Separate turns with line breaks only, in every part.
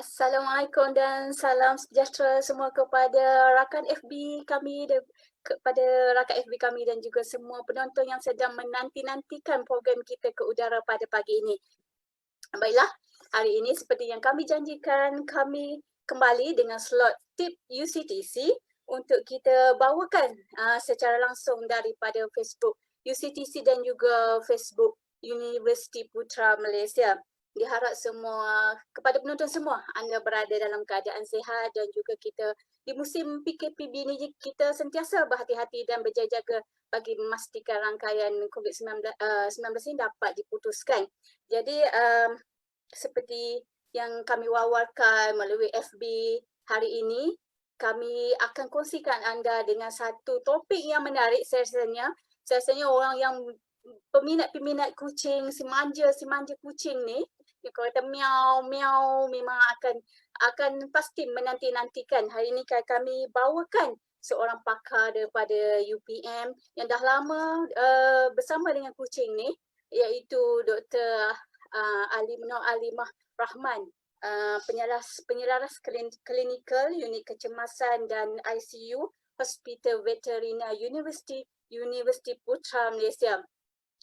Assalamualaikum dan salam sejahtera semua kepada rakan FB kami dan kepada rakan FB kami dan juga semua penonton yang sedang menanti-nantikan program kita ke udara pada pagi ini. Baiklah, hari ini seperti yang kami janjikan, kami kembali dengan slot tip UCTC untuk kita bawakan secara langsung daripada Facebook UCTC dan juga Facebook Universiti Putra Malaysia. Diharap semua, kepada penonton semua, anda berada dalam keadaan sihat dan juga kita di musim PKPB ni kita sentiasa berhati-hati dan berjaga-jaga bagi memastikan rangkaian COVID-19 ini dapat diputuskan. Jadi seperti yang kami wawarkan melalui FB hari ini, kami akan kongsikan anda dengan satu topik yang menarik rasanya orang yang peminat-peminat kucing, si manja kucing ni, kalau kata miau memang akan pasti menanti-nantikan. Hari ini kami bawakan seorang pakar daripada UPM yang dah lama bersama dengan kucing ni, iaitu Dr. Nur Alimah Rahman, penyelaras klinikal unit kecemasan dan ICU Hospital Veterina Universiti Putra Malaysia.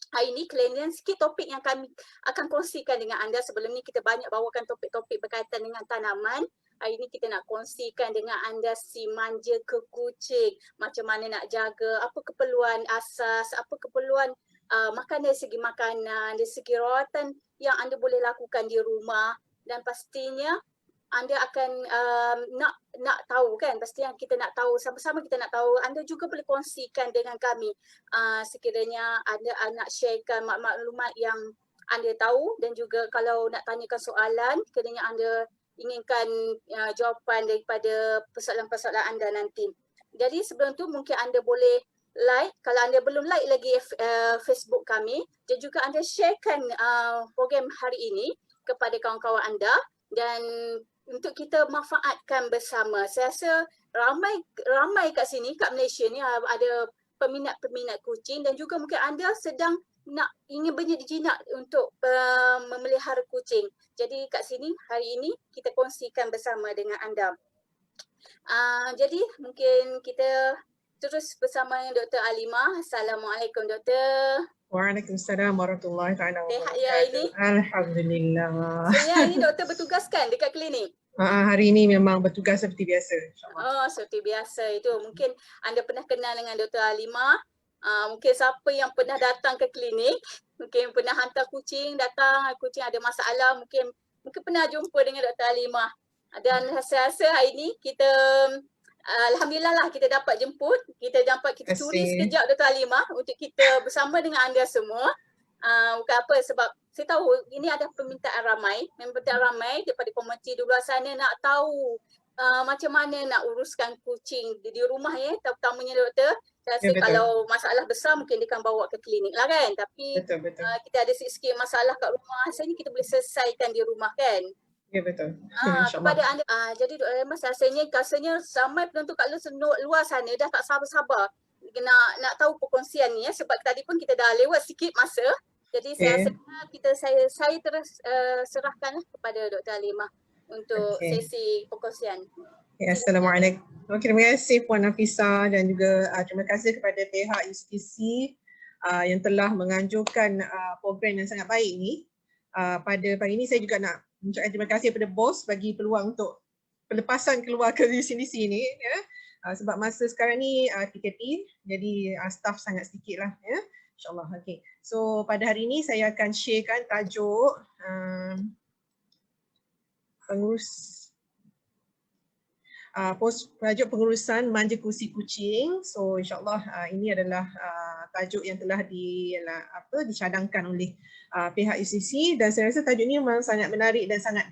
Hari ini kelenian sikit topik yang kami akan kongsikan dengan anda. Sebelum ni kita banyak bawakan topik-topik berkaitan dengan tanaman. Hari ini kita nak kongsikan dengan anda si manja ke kucing. Macam mana nak jaga, apa keperluan asas, apa keperluan makanan dari segi makanan, dari segi rawatan yang anda boleh lakukan di rumah. Dan pastinya anda akan nak tahu kan, pasti yang kita nak tahu, sama-sama kita nak tahu, anda juga boleh kongsikan dengan kami sekiranya anda nak sharekan maklumat yang anda tahu, dan juga kalau nak tanyakan soalan, sekiranya anda inginkan jawapan daripada persoalan-persoalan anda nanti. Jadi sebelum tu mungkin anda boleh like, kalau anda belum like lagi Facebook kami, dan juga anda sharekan program hari ini kepada kawan-kawan anda, dan untuk kita manfaatkan bersama. Saya rasa ramai kat sini, kat Malaysia ni ada peminat-peminat kucing, dan juga mungkin anda sedang ingin berjinak untuk memelihara kucing. Jadi kat sini hari ini kita kongsikan bersama dengan anda. Jadi mungkin kita terus bersama Dr. Alimah. Assalamualaikum Doktor.
Waalaikumsalam warahmatullahi taala wabarakatuh.
Sihat ya ini?
Alhamdulillah.
Sebenarnya hari ini doktor bertugas kan dekat klinik?
Hari ini memang bertugas seperti biasa, insyaAllah.
Oh, seperti biasa itu. Mungkin anda pernah kenal dengan Dr. Alimah. Mungkin siapa yang pernah datang ke klinik, mungkin pernah hantar kucing datang, kucing ada masalah, mungkin pernah jumpa dengan Dr. Alimah. Dan rasa-rasa hari ini kita alhamdulillah lah kita dapat jemput, kita curi sekejap Dr. Alimah untuk kita bersama dengan anda semua. Bukan apa, sebab saya tahu ini ada permintaan ramai daripada komuniti di luar sana nak tahu macam mana nak uruskan kucing di rumah ya, terutamanya doktor. Saya rasa kalau masalah besar mungkin dia akan bawa ke klinik lah kan, tapi betul. Kita ada sikit masalah kat rumah, rasanya kita boleh selesaikan di rumah kan.
Ya betul.
Kepada anda, jadi Dr. Alimah rasanya ramai penonton kat luar sana dah tak sabar-sabar nak tahu perkongsian ni ya, sebab tadi pun kita dah lewat sikit masa. Jadi saya rasa saya terus serahkan kepada Dr. Alimah untuk sesi perkongsian.
Assalamualaikum. Terima kasih Puan Nafisa, dan juga terima kasih kepada pihak UCTC yang telah menganjurkan program yang sangat baik ini. Pada pagi ini saya juga nak mengucapkan terima kasih kepada bos bagi peluang untuk pelepasan keluar ke UCTC ni ya. Sebab masa sekarang ni PKP, jadi staff sangat sedikit lah ya. InsyaAllah. Okay. So pada hari ini saya akan sharekan tajuk tajuk pengurusan manja kursi kucing. So insyaAllah ini adalah tajuk yang telah dicadangkan oleh pihak UCTC, dan saya rasa tajuk ini memang sangat menarik dan sangat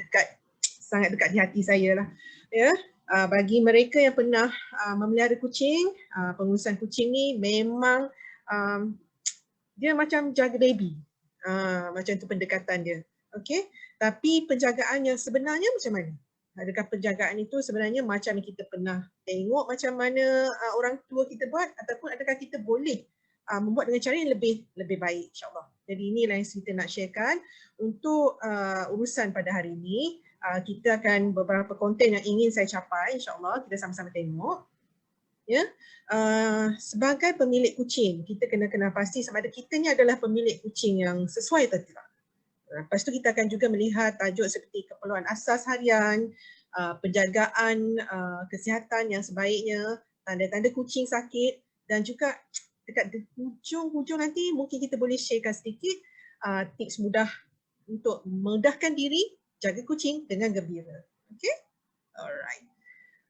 dekat di hati saya lah ya. Bagi mereka yang pernah memelihara kucing, pengurusan kucing ni memang dia macam jaga baby. Macam tu pendekatan dia. Okey. Tapi penjagaan yang sebenarnya macam mana? Adakah penjagaan itu sebenarnya macam yang kita pernah tengok macam mana orang tua kita buat, ataupun adakah kita boleh membuat dengan cara yang lebih baik, insyaAllah. Jadi inilah yang kita nak sharekan untuk urusan pada hari ini. kita akan beberapa konten yang ingin saya capai, insyaAllah kita sama-sama tengok. Ya, sebagai pemilik kucing, kita kena pasti sama ada kita ni adalah pemilik kucing yang sesuai atau tidak. Lepas tu kita akan juga melihat tajuk seperti keperluan asas harian, penjagaan kesihatan yang sebaiknya, tanda-tanda kucing sakit, dan juga dekat hujung nanti mungkin kita boleh sharekan sedikit tips mudah untuk memudahkan diri jaga kucing dengan gembira. Okay?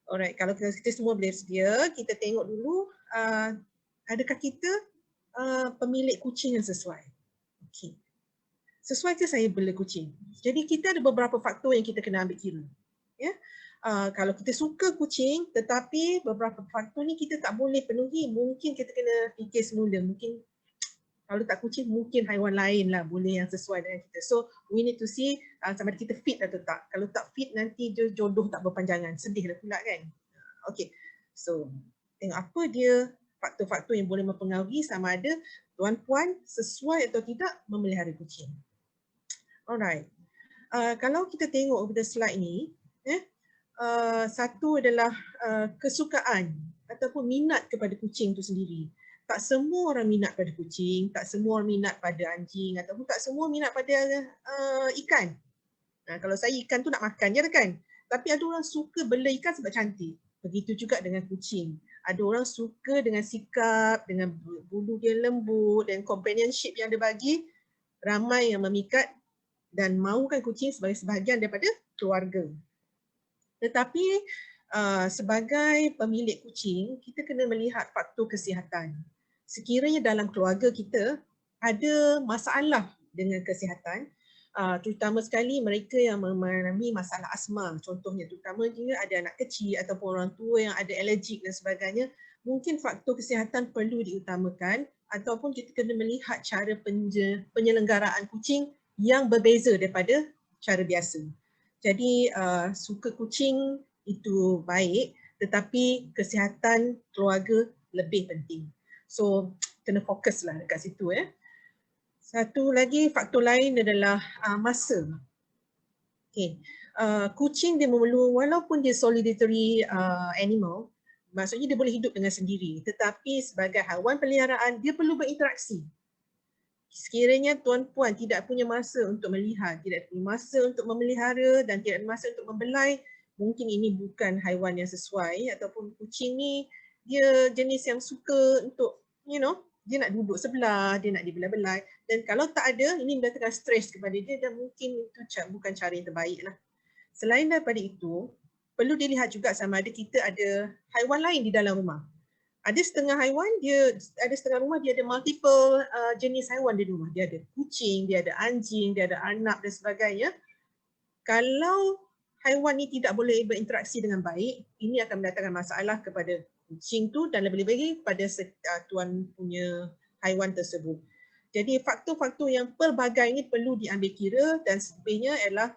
Alright, kalau kita semua boleh sedia, kita tengok dulu adakah kita pemilik kucing yang sesuai. Okay. Sesuai ke saya bela kucing? Jadi kita ada beberapa faktor yang kita kena ambil kira. Ya? Kalau kita suka kucing tetapi beberapa faktor ni kita tak boleh penuhi, mungkin kita kena fikir semula, mungkin kalau tak kucing mungkin haiwan lain lah boleh yang sesuai dengan kita. So we need to see sama ada kita fit atau tak. Kalau tak fit nanti jodoh tak berpanjangan, sedih lah pula kan. Okay, so tengok apa dia faktor-faktor yang boleh mempengaruhi sama ada tuan-puan sesuai atau tidak memelihara kucing. Alright, kalau kita tengok pada slide ni, satu adalah kesukaan ataupun minat kepada kucing itu sendiri. Tak semua orang minat pada kucing, tak semua orang minat pada anjing ataupun tak semua minat pada ikan. Kalau saya ikan tu nak makan je kan. Tapi ada orang suka bela ikan sebab cantik. Begitu juga dengan kucing. Ada orang suka dengan sikap, dengan bulu dia lembut dan companionship yang dia bagi. Ramai yang memikat dan mahukan kucing sebagai sebahagian daripada keluarga. Tetapi sebagai pemilik kucing, kita kena melihat faktor kesihatan. Sekiranya dalam keluarga kita ada masalah dengan kesihatan, terutama sekali mereka yang mengalami masalah asma, contohnya terutama jika ada anak kecil ataupun orang tua yang ada alergik dan sebagainya, mungkin faktor kesihatan perlu diutamakan ataupun kita kena melihat cara penyelenggaraan kucing yang berbeza daripada cara biasa. Jadi suka kucing itu baik tetapi kesihatan keluarga lebih penting. So kena fokuslah dekat situ ya. Satu lagi faktor lain adalah masa. Okay. Kucing dia walaupun dia solitary animal, maksudnya dia boleh hidup dengan sendiri, tetapi sebagai haiwan peliharaan dia perlu berinteraksi. Sekiranya tuan-puan tidak punya masa untuk melihat, tidak punya masa untuk memelihara dan tidak ada masa untuk membelai, mungkin ini bukan haiwan yang sesuai ataupun kucing ni dia jenis yang suka untuk dia nak duduk sebelah, dia nak dibelai-belai dan kalau tak ada, ini mendatangkan stres kepada dia dan mungkin itu bukan cara yang terbaik lah. Selain daripada itu, perlu dilihat juga sama ada kita ada haiwan lain di dalam rumah. Ada setengah rumah dia ada multiple jenis haiwan di rumah. Dia ada kucing, dia ada anjing, dia ada anak dan sebagainya. Kalau haiwan ni tidak boleh berinteraksi dengan baik, ini akan mendatangkan masalah kepada kucing tu dan lebih-lebih pada tuan punya haiwan tersebut. Jadi faktor-faktor yang pelbagai ini perlu diambil kira dan selebihnya ialah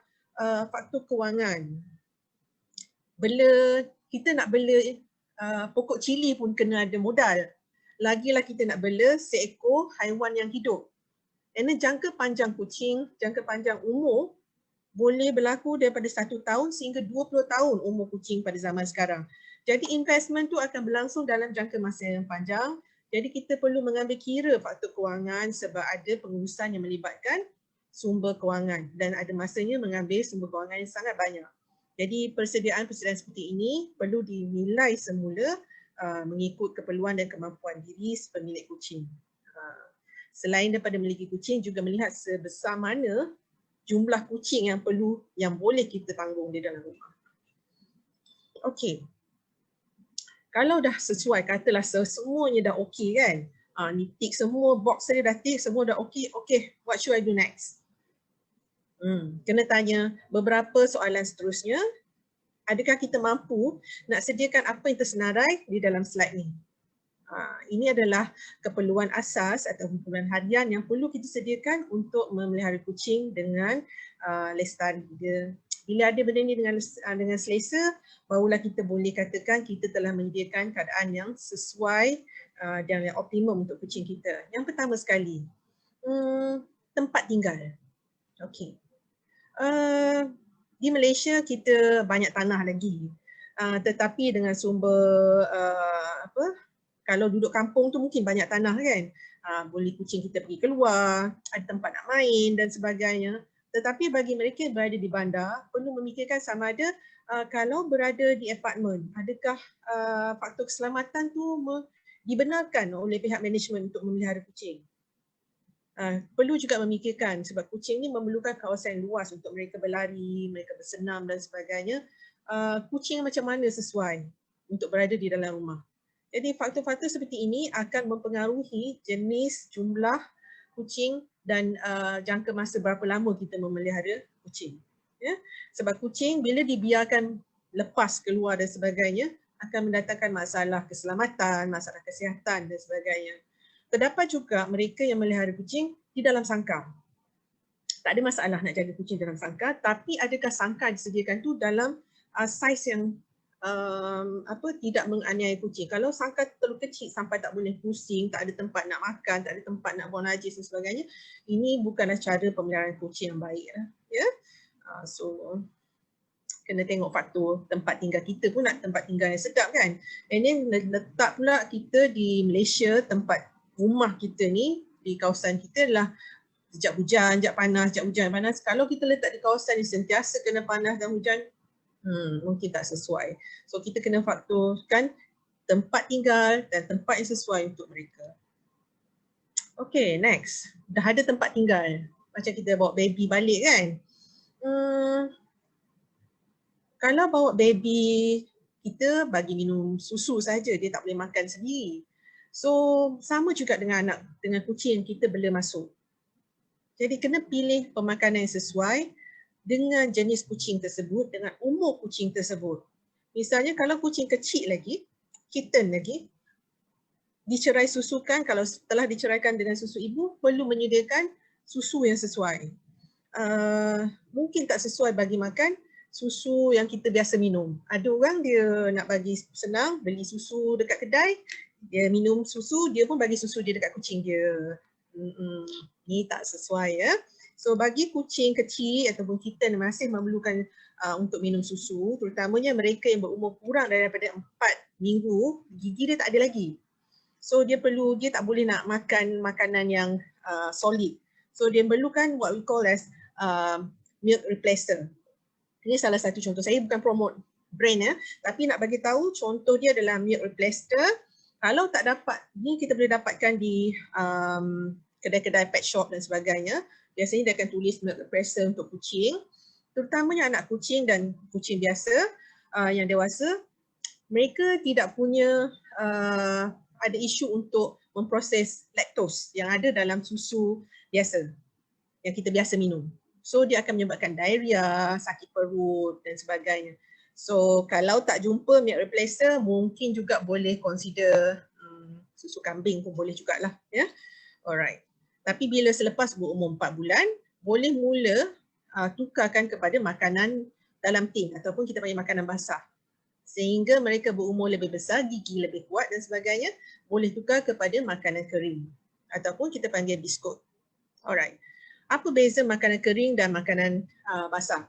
faktor kewangan. Kita nak bela pokok cili pun kena ada modal. Lagilah kita nak bela seekor haiwan yang hidup. Kerana jangka panjang kucing, jangka panjang umur boleh berlaku daripada 1 tahun sehingga 20 tahun umur kucing pada zaman sekarang. Jadi investment tu akan berlangsung dalam jangka masa yang panjang. Jadi kita perlu mengambil kira faktor kewangan sebab ada pengurusan yang melibatkan sumber kewangan dan ada masanya mengambil sumber kewangan yang sangat banyak. Jadi persediaan seperti ini perlu dinilai semula mengikut keperluan dan kemampuan diri pemilik kucing. Selain daripada memiliki kucing, juga melihat sebesar mana jumlah kucing yang boleh kita tanggung di dalam rumah. Okey. Kalau dah sesuai, katalah semuanya dah okey kan. Ni tick semua, box saya dah tick, semua dah okey. Okey, what should I do next? Kena tanya beberapa soalan seterusnya. Adakah kita mampu nak sediakan apa yang tersenarai di dalam slide ni? Ini adalah keperluan asas atau keperluan harian yang perlu kita sediakan untuk memelihara kucing dengan lestari. Bila ada benda ni dengan selesa, barulah kita boleh katakan kita telah menyediakan keadaan yang sesuai dan yang optimum untuk kucing kita. Yang pertama sekali, tempat tinggal. Okey. di Malaysia kita banyak tanah lagi. Tetapi dengan sumber kalau duduk kampung tu mungkin banyak tanah kan. Boleh kucing kita pergi keluar, ada tempat nak main dan sebagainya. Tetapi bagi mereka yang berada di bandar, perlu memikirkan sama ada kalau berada di apartmen, adakah faktor keselamatan tu dibenarkan oleh pihak management untuk memelihara kucing. Perlu juga memikirkan sebab kucing ni memerlukan kawasan luas untuk mereka berlari, mereka bersenam dan sebagainya. Kucing macam mana sesuai untuk berada di dalam rumah. Jadi faktor-faktor seperti ini akan mempengaruhi jenis, jumlah kucing dan jangka masa berapa lama kita memelihara kucing. Ya? Sebab kucing bila dibiarkan lepas keluar dan sebagainya akan mendatangkan masalah keselamatan, masalah kesihatan dan sebagainya. Terdapat juga mereka yang melihara kucing di dalam sangkar. Tak ada masalah nak jaga kucing dalam sangkar, tapi adakah sangkar disediakan tu dalam saiz yang tidak menganiaya kucing. Kalau sangkar terlalu kecil sampai tak boleh pusing, tak ada tempat nak makan, tak ada tempat nak buang najis dan sebagainya, ini bukanlah cara pemeliharaan kucing yang baik. Ya? So kena tengok faktor tempat tinggal kita pun nak tempat tinggal yang sedap kan. And then letak pula kita di Malaysia, tempat rumah kita ni di kawasan kita adalah sekejap hujan, sekejap panas, sekejap hujan, panas. Kalau kita letak di kawasan yang sentiasa kena panas dan hujan, mungkin tak sesuai. So kita kena faktorkan tempat tinggal dan tempat yang sesuai untuk mereka. Okay, next. Dah ada tempat tinggal. Macam kita bawa baby balik kan. Kalau bawa baby, kita bagi minum susu saja, dia tak boleh makan sendiri. So sama juga dengan kucing yang kita bela masuk. Jadi kena pilih pemakanan yang sesuai dengan jenis kucing tersebut, dengan umur kucing tersebut. Misalnya kalau kucing kecil lagi, kitten lagi, dicerai susukan, kalau setelah diceraikan dengan susu ibu, perlu menyediakan susu yang sesuai. Mungkin tak sesuai bagi makan susu yang kita biasa minum. Ada orang dia nak bagi senang, beli susu dekat kedai, dia minum susu, dia pun bagi susu dia dekat kucing dia. Ni tak sesuai ya. So bagi kucing kecil ataupun kitten masih memerlukan untuk minum susu, terutamanya mereka yang berumur kurang daripada 4 minggu, gigi dia tak ada lagi. So dia tak boleh nak makan makanan yang solid. So dia memerlukan what we call as milk replacer. Ini salah satu contoh. Saya bukan promote brand ya, tapi nak bagi tahu contoh dia adalah milk replacer. Kalau tak dapat, ni kita boleh dapatkan di kedai-kedai pet shop dan sebagainya. Biasanya dia akan tulis milk replacer untuk kucing. Terutamanya anak kucing dan kucing biasa yang dewasa. Mereka tidak punya ada isu untuk memproses laktos yang ada dalam susu biasa yang kita biasa minum. So dia akan menyebabkan diarrhea, sakit perut dan sebagainya. So kalau tak jumpa milk replacer, mungkin juga boleh consider susu kambing pun boleh jugalah ya. Alright. Tapi bila selepas berumur 4 bulan, boleh mula tukarkan kepada makanan dalam tin ataupun kita panggil makanan basah. Sehingga mereka berumur lebih besar, gigi lebih kuat dan sebagainya, boleh tukar kepada makanan kering ataupun kita panggil biskut. Alright. Apa beza makanan kering dan makanan basah?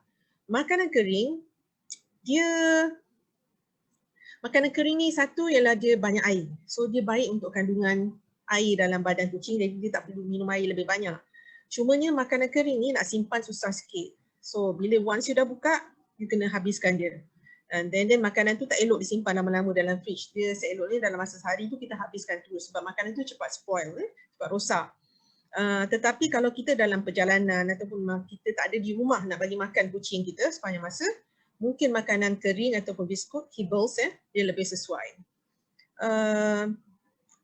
Makanan kering, makanan kering ni satu ialah dia banyak air. So dia baik untuk kandungan air dalam badan kucing, jadi dia tak perlu minum air lebih banyak. Cumanya makanan kering ni nak simpan susah sikit. So bila once you dah buka, you kena habiskan dia. And then makanan tu tak elok disimpan lama-lama dalam fridge. Dia seeloknya dalam masa sehari tu kita habiskan terus sebab makanan tu cepat spoil, cepat rosak. Tetapi kalau kita dalam perjalanan ataupun kita tak ada di rumah nak bagi makan kucing kita sepanjang masa, mungkin makanan kering ataupun biskut, kibbles dia lebih sesuai.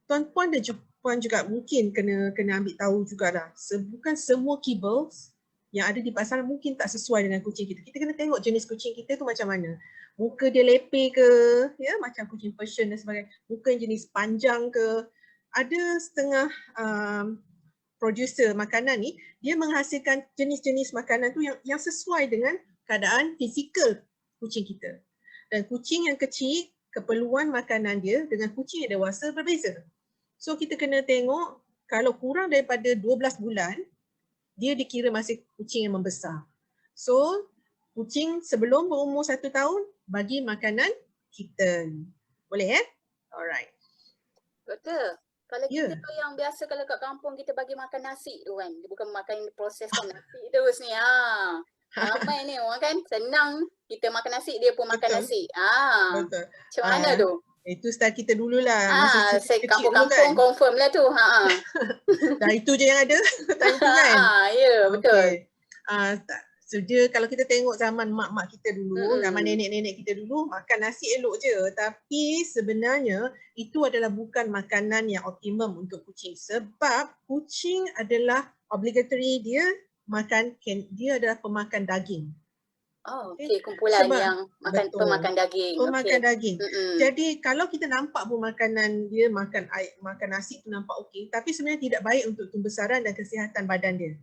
Tuan-puan dan puan juga mungkin kena ambil tahu jugalah. Bukan semua kibbles yang ada di pasaran mungkin tak sesuai dengan kucing kita. Kita kena tengok jenis kucing kita tu macam mana. Muka dia leper ke, ya macam kucing Persian dan sebagainya. Muka yang jenis panjang ke. Ada setengah producer makanan ni, dia menghasilkan jenis-jenis makanan tu yang sesuai dengan keadaan fizikal kucing kita. Dan kucing yang kecil, keperluan makanan dia dengan kucing yang dewasa berbeza. So kita kena tengok kalau kurang daripada 12 bulan, dia dikira masih kucing yang membesar. So kucing sebelum berumur 1 tahun bagi makanan kitten. Boleh Alright.
Betul. Kalau
Ya.
kita tu yang biasa kalau kat kampung kita bagi makan nasi tu kan. Dia bukan makan proseskan nasi terus ni. Ramai ni orang kan senang kita makan nasi dia pun makan
Betul.
nasi.
Betul.
Macam mana tu?
Itu style kita dululah. Masa
Saya
kecil dulu
kampung-kampung
kan.
confirm lah tu.
Dah itu je yang ada time tu kan.
Ya, betul.
So dia kalau kita tengok zaman mak-mak kita dulu, zaman nenek-nenek kita dulu, makan nasi elok je. Tapi sebenarnya itu adalah bukan makanan yang optimum untuk kucing. Sebab kucing adalah obligatory dia adalah pemakan daging.
Okey, kumpulan
Sebab,
yang makan pemakan daging.
Pemakan daging.
Mm-mm.
Jadi kalau kita nampak pun makanan dia makan nasi tu nampak okey, tapi sebenarnya tidak baik untuk pembesaran dan kesihatan badan dia.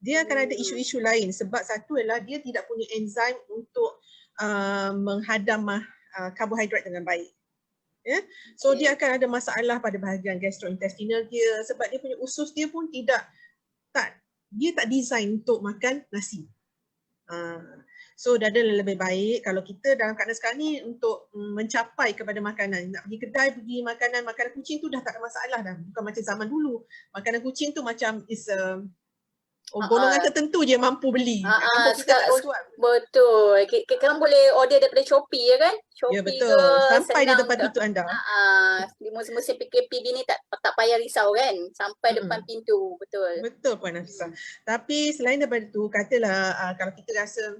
Dia akan ada isu-isu lain sebab satu adalah dia tidak punya enzim untuk menghadam karbohidrat dengan baik. So dia akan ada masalah pada bahagian gastrointestinal dia sebab dia punya usus dia pun dia tak design untuk makan nasi. So dah ada lebih baik kalau kita dalam keadaan sekarang ni untuk mencapai kepada makanan. Nak pergi kedai, pergi makanan kucing tu dah tak ada masalah dah. Bukan macam zaman dulu. Makanan kucing tu macam golongan tertentu je mampu beli. Kat kampung kita tak tahu jual.
Betul. Kita boleh order daripada Shopee ya kan? Shopee
ya betul. Sampai di tempat pintu anda.
Di musim-musim PKP ni tak payah risau kan? Sampai depan pintu. Betul.
Betul Puan Nafisah. Tapi selain daripada tu, katalah kalau kita rasa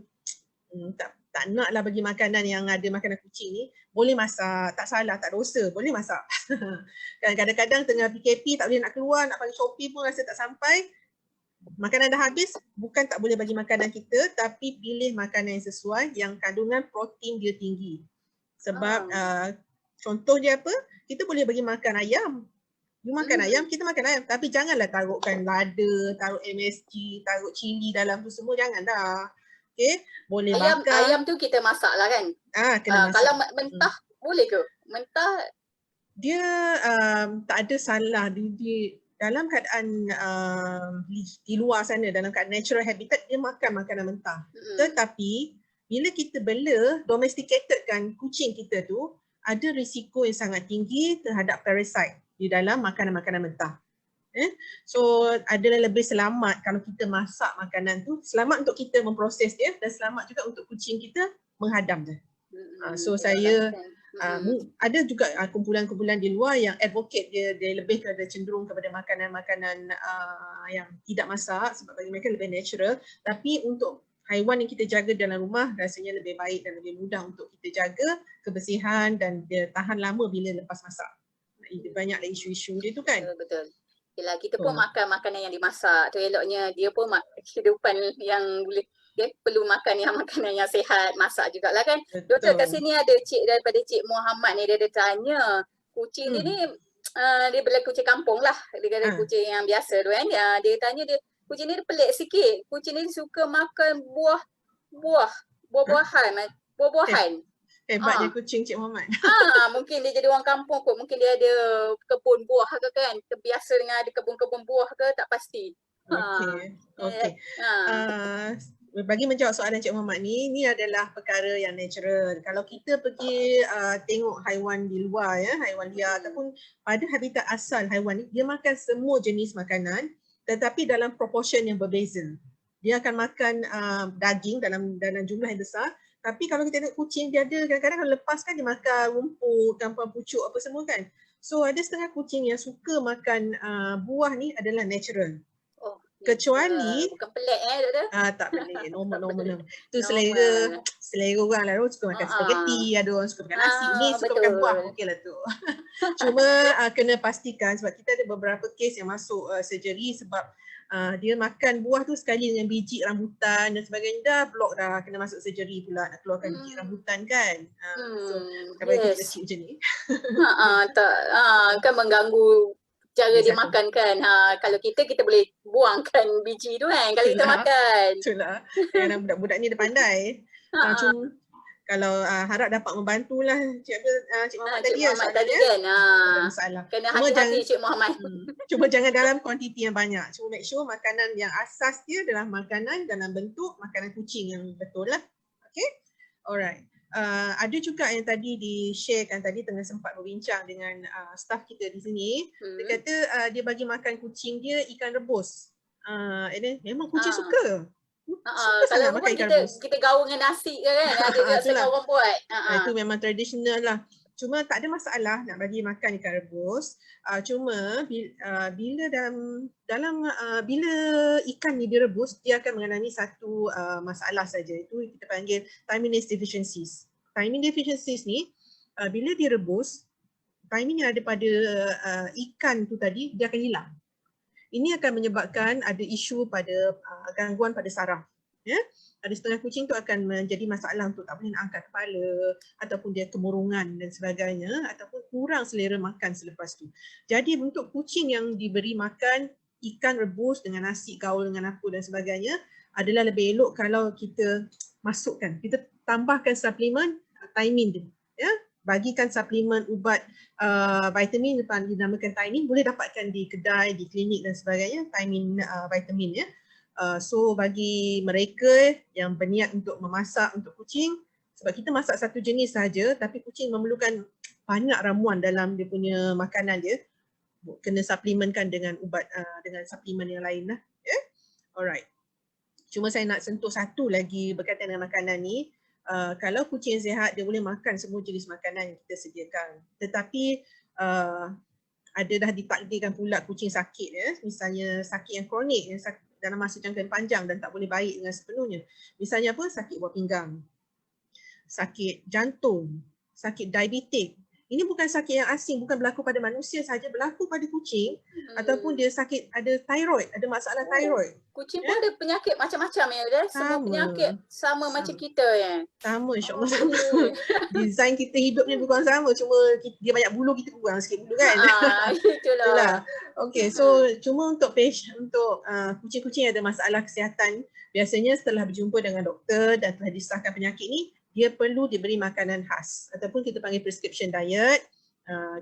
tak naklah bagi makanan yang ada makanan kucing ni, boleh masak, tak salah, tak dosa, boleh masak. Kadang-kadang tengah PKP tak boleh nak keluar, nak panggil Shopee pun rasa tak sampai. Makanan dah habis, bukan tak boleh bagi makanan kita, tapi pilih makanan yang sesuai, yang kandungan protein dia tinggi. Sebab contoh dia apa? Kita boleh bagi makan ayam. You makan ayam, kita makan ayam. Tapi janganlah taruhkan lada, taruh MSG, taruh cili dalam tu semua, jangan dah. Okay, boleh bakar.
Ayam tu kita masak lah kan?
Kena masak.
Kalau mentah, boleh ke? Mentah?
Dia tak ada salah. Dia dalam keadaan di luar sana, dalam keadaan natural habitat, dia makan makanan mentah. Tetapi bila kita bela, domesticated kan kucing kita tu, ada risiko yang sangat tinggi terhadap parasite di dalam makanan-makanan mentah. So adalah lebih selamat kalau kita masak makanan tu, selamat untuk kita memproses dia dan selamat juga untuk kucing kita menghadam dia. So saya ada juga kumpulan-kumpulan di luar yang advocate dia lebih kepada cenderung kepada makanan-makanan yang tidak masak sebab bagi mereka lebih natural, tapi untuk haiwan yang kita jaga dalam rumah rasanya lebih baik dan lebih mudah untuk kita jaga kebersihan dan dia tahan lama bila lepas masak. Banyaklah isu-isu dia tu kan.
Betul. Yelah, kita pun makan makanan yang dimasak tu, eloknya dia pun kehidupan yang boleh, dia perlu makan yang makanan yang sihat, masak jugalah kan. Doktor, kat sini ada daripada Cik Muhammad ni, dia ada tanya kucing dia ni dia berlaku kucing kampung lah, dia kata kucing yang biasa tu kan. Dia tanya kucing ni pelik sikit, kucing ni suka makan buah-buahan.
Hebatnya kucing Cik Muhammad.
Mungkin dia jadi orang kampung kot. Mungkin dia ada kebun buah ke kan. Terbiasa dengan ada kebun-kebun buah ke, tak pasti.
Okey. Bagi menjawab soalan Cik Muhammad ni adalah perkara yang natural. Kalau kita pergi tengok haiwan di luar haiwan liar ataupun pada habitat asal haiwan ni, dia makan semua jenis makanan tetapi dalam proportion yang berbeza. Dia akan makan daging dalam jumlah yang besar. Tapi kalau kita tengok kucing, dia ada kadang-kadang kalau lepas kan dia makan rumput, kampan pucuk apa semua kan. So ada setengah kucing yang suka makan buah ni adalah natural. Kecuali
bukan pelik doktor?
Tak pelik, normal. Itu selera orang lah, orang suka makan spaghetti, ada orang suka makan nasi. Ni suka makan buah, okeylah tu. Cuma kena pastikan sebab kita ada beberapa kes yang masuk surgery sebab dia makan buah tu sekali dengan biji rambutan dan sebagainya, dah blok dah, kena masuk surgery pula nak keluarkan biji rambutan kan. So sampai kecil macam ni.
Kan mengganggu cara dia makan kan. Kalau kita boleh buangkan biji tu kan kalau kita makan.
Itulah. Yang budak-budak ni dia pandai. Cuma kalau harap dapat membantulah Cik Muhammad tadi
kan.
Ada masalah.
Kena hati-hati Cik Muhammad.
Cuma jangan dalam kuantiti yang banyak. Cuma make sure makanan yang asas dia adalah makanan dalam bentuk makanan kucing yang betul lah. Okay, alright. Ada juga yang tadi di-sharekan tadi tengah sempat berbincang dengan staff kita di sini. Dia kata dia bagi makan kucing dia ikan rebus. And then memang kucing suka. Suka sangat
Kalau
makan
pun
ikan rebus.
kita gaul dengan nasi ke kan, ada juga setengah orang buat.
Itu memang tradisional lah. Cuma tak ada masalah nak bagi makan ikan rebus. Cuma bila bila ikan ni direbus, dia akan mengalami satu masalah saja. Itu kita panggil thiamine deficiencies. Thiamine deficiencies ni bila direbus, thiamine yang ada pada ikan tu tadi dia akan hilang. Ini akan menyebabkan ada isu pada gangguan pada saraf. Ya? Ada setengah kucing tu akan menjadi masalah untuk tak boleh nak angkat kepala ataupun dia kemurungan dan sebagainya ataupun kurang selera makan selepas tu. Jadi untuk kucing yang diberi makan ikan rebus dengan nasi gaul dengan aku dan sebagainya adalah lebih elok kalau kita masukkan, kita tambahkan suplemen thiamine dia. Ya? Bagikan suplemen ubat vitamin depan dinamakan thiamine, boleh dapatkan di kedai, di klinik dan sebagainya, thiamine vitamin ya. So bagi mereka yang berniat untuk memasak untuk kucing, sebab kita masak satu jenis saja tapi kucing memerlukan banyak ramuan dalam dia punya makanan dia, kena suplementkan dengan ubat dengan suplemen yang lain lah. Yeah? Alright. Cuma saya nak sentuh satu lagi berkaitan dengan makanan ni. Kalau kucing sihat dia boleh makan semua jenis makanan yang kita sediakan. Tetapi ada dah ditakdirkan pula kucing sakit ya, misalnya sakit yang kronik yang dalam masa jangka panjang dan tak boleh baik dengan sepenuhnya. Misalnya apa? Sakit buah pinggang, sakit jantung, sakit diabetik. Ini bukan sakit yang asing, bukan berlaku pada manusia saja, berlaku pada kucing ataupun dia sakit, ada thyroid, ada masalah thyroid.
Kucing pun ada penyakit macam-macam ya, dah. Semua penyakit sama macam kita ya.
Sama, insyaAllah sama. Design kita hidup ni bukan sama, cuma dia banyak bulu, kita kurang sikit bulu kan. Itulah. Okay, so cuma untuk kucing-kucing yang ada masalah kesihatan, biasanya setelah berjumpa dengan doktor dan telah disahkan penyakit ni, dia perlu diberi makanan khas ataupun kita panggil prescription diet.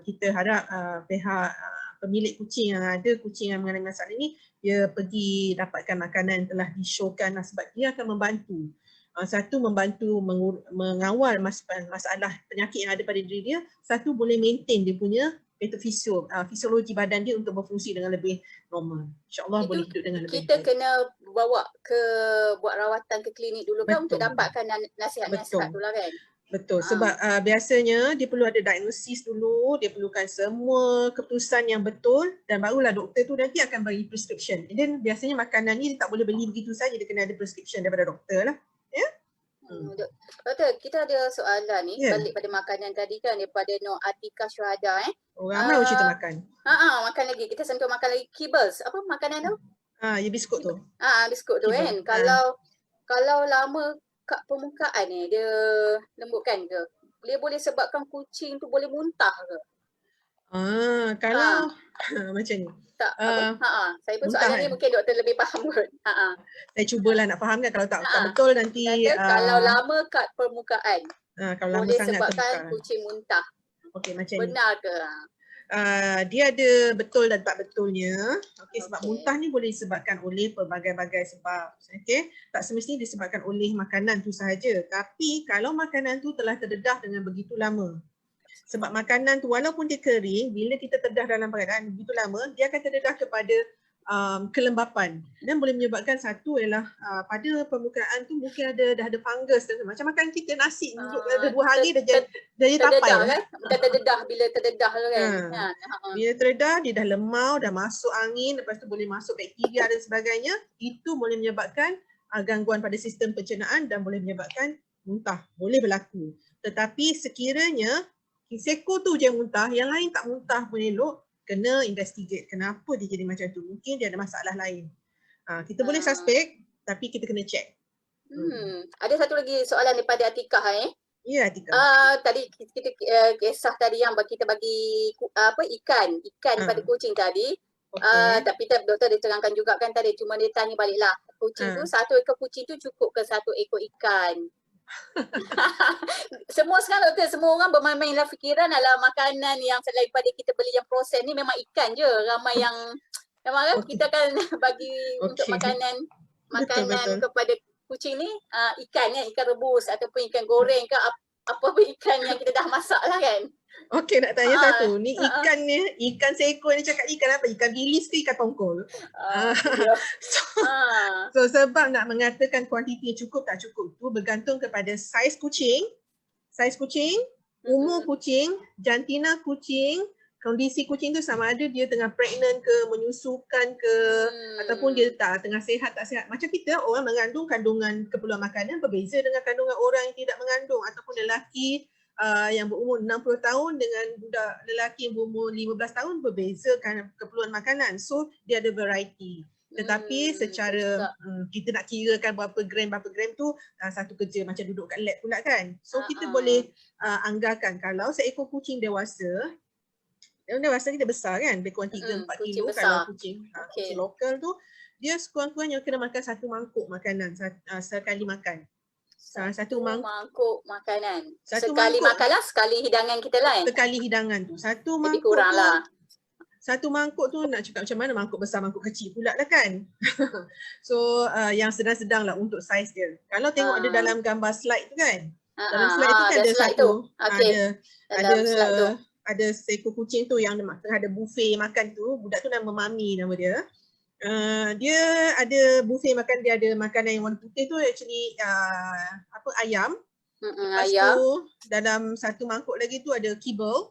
Kita harap pihak pemilik kucing yang ada, kucing yang mengalami masalah ini, dia pergi dapatkan makanan yang telah di-showkan sebab dia akan membantu. Satu, membantu mengawal masalah penyakit yang ada pada diri dia. Satu, boleh maintain dia punya fisiologi badan dia untuk berfungsi dengan lebih normal. InsyaAllah boleh hidup dengan lebih
kita baik. Kena bawa buat rawatan ke klinik dulu kan untuk dapatkan nasihat-nasihat dulu kan.
Betul, sebab biasanya dia perlu ada diagnosis dulu, dia perlukan semua keputusan yang betul dan barulah doktor tu nanti akan bagi prescription. Dan biasanya makanan ni dia tak boleh beli begitu saja, dia kena ada prescription daripada doktor lah. Ya?
Doktor, kita ada soalan ni balik pada makanan tadi kan, daripada Nur Atika Syuhada
ramai orang cerita makan.
Makan lagi, kita sentuh makan lagi kibbles. Apa makanan tu?
Ya biskut tu.
Biskut tu kan. Kalau lama kat permukaan ni dia lembutkan ke? Dia boleh sebabkan kucing tu boleh muntah ke?
Kalau macam ni.
Tak, saya pun soalan ni mungkin doktor lebih faham kot.
Saya cubalah nak fahamkan, kalau tak betul nanti.
Kalau lama kat permukaan,
kalau
boleh
lama sangat
sebabkan kucing muntah.
Okey, macam
benar
ni.
Ke?
Dia ada betul dan tak betulnya. Sebab muntah ni boleh disebabkan oleh pelbagai-bagai sebab. Tak semestinya disebabkan oleh makanan tu sahaja. Tapi kalau makanan tu telah terdedah dengan begitu lama. Sebab makanan tu walaupun dia kering, bila kita terdedah dalam keadaan begitu lama, dia akan terdedah kepada kelembapan dan boleh menyebabkan satu ialah pada permukaan tu mungkin dah ada fungus dan macam makan kita nasi ada 2 hari dah jadi tapai
kan? Terdedah bila terdedah kan.
Bila terdedah dia dah lemau, dah masuk angin, lepas tu boleh masuk bakteria dan sebagainya, itu boleh menyebabkan gangguan pada sistem pencernaan dan boleh menyebabkan muntah, boleh berlaku. Tetapi sekiranya seekor tu je muntah, yang lain tak muntah pun elok, kena investigate kenapa dia jadi macam tu. Mungkin dia ada masalah lain. Kita boleh suspek tapi kita kena check.
Ada satu lagi soalan daripada Atikah
Ya, Atikah.
Tadi kita kisah tadi yang kita bagi ikan pada kucing tadi. Tapi doktor dia terangkan juga kan tadi, cuma dia tanya baliklah. Kucing tu, satu ekor kucing tu cukup ke satu ekor ikan? Semua sekarang doktor, semua orang bermain-mainlah fikiran adalah makanan yang selain pada kita beli yang proses ni memang ikan je. Ramai yang memang kan kita kan bagi untuk makanan
betul.
kepada kucing ni ikan kan, ikan rebus ataupun ikan goreng ke apa pun ikan yang kita dah masak lah kan.
Okey, nak tanya satu. Ni
Ha, ha.
ikan ni, ikan seekor ni cakap ikan apa? Ikan bilis ke ikan tongkol?
Ya.
So,
Ha.
so sebab nak mengatakan kuantiti cukup tak cukup tu bergantung kepada saiz kucing, umur kucing, jantina kucing, kondisi kucing tu sama ada dia tengah pregnant ke, menyusukan ke, ataupun dia tengah sihat tak sihat. Macam kita, orang mengandung kandungan keperluan makanan berbeza dengan kandungan orang yang tidak mengandung, ataupun lelaki yang berumur 60 tahun dengan budak lelaki yang berumur 15 tahun berbeza kan keperluan makanan. So dia ada variety. Tetapi secara kita nak kirakan berapa gram tu satu kerja macam duduk kat lab pula kan. So kita boleh anggarkan kalau seekor kucing dewasa kita besar kan, lebih kurang 3-4 kilo kalau kucing lokal tu, dia sekurang-kurangnya kena makan 1 mangkuk makanan sekali makan. Satu
mangkuk makanan.
Sekali
makanlah, sekali hidangan kita lah.
Sekali hidangan tu. Satu
lebih
mangkuk
kurang
tu,
lah.
Satu mangkuk tu nak cakap macam mana, mangkuk besar, mangkuk kecil pula lah kan. So yang sedang-sedang lah untuk saiz dia. Kalau tengok ada dalam gambar slide tu kan, dalam slide tu kan ada satu, ada seekor kucing tu yang tengah ada buffet makan tu, budak tu nama Mami nama dia. Dia ada buffet makan, dia ada makanan yang warna putih tu actually ayam. Lepas tu dalam satu mangkuk lagi tu ada kibbles,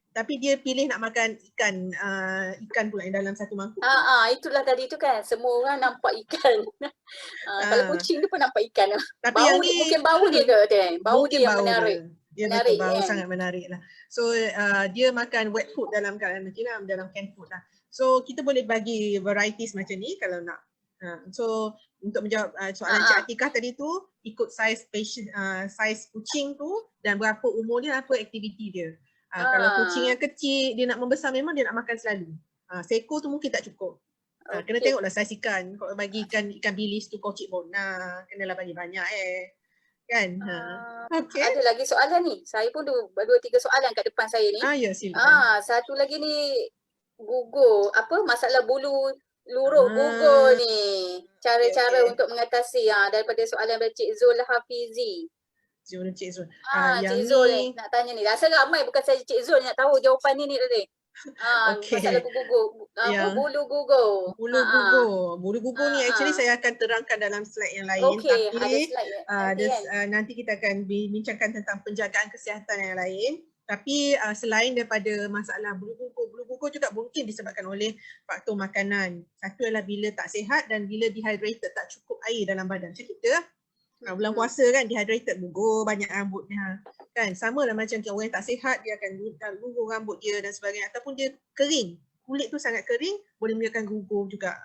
tapi dia pilih nak makan ikan pula yang dalam satu mangkuk.
Itulah tadi tu kan, semua orang nampak ikan. Kalau kucing tu pun nampak ikan.
Tapi
bau
yang ni
mungkin bau dia ke? Bau dia yang menarik.
Dia betul bau sangat menarik lah. So dia makan wet food dalam keadaan dalam canned food lah. So kita boleh bagi varieties macam ni kalau nak. So untuk menjawab soalan Cik Atikah tadi tu, ikut saiz kucing tu dan berapa umur dia, apa aktiviti dia. Kalau kucing yang kecil dia nak membesar, memang dia nak makan selalu. Seekor tu mungkin tak cukup. Kena tengoklah saiz ikan. Kalau bagi ikan bilis tu kocik pun, kenalah bagi banyak kan.
Ada lagi soalan ni. Saya pun 2-3 soalan kat depan saya ni.
Ya, silakan.
Satu lagi ni gugur, masalah bulu luruh gugur ni. Cara-cara untuk mengatasi daripada soalan dari Cik Zul Hafizi.
Cik Zul.
Cik Zul ni nak tanya ni. Rasa ramai bukan saya Cik Zul nak tahu jawapan ni tadi. Masalah gugur. Bulu gugur.
Bulu gugur ni actually saya akan terangkan dalam slide yang lain. Tapi ada slide nanti kita akan bincangkan tentang penjagaan kesihatan yang lain. Tapi selain daripada masalah bulu gugur juga mungkin disebabkan oleh faktor makanan. Satu adalah bila tak sihat dan bila dehydrated, tak cukup air dalam badan. Macam kita bulan puasa kan, dehydrated, gugur banyak rambutnya kan. Sama lah macam orang yang tak sihat, dia akan gugur rambut dia dan sebagainya. Ataupun dia kering, kulit tu sangat kering, boleh menyebabkan gugur juga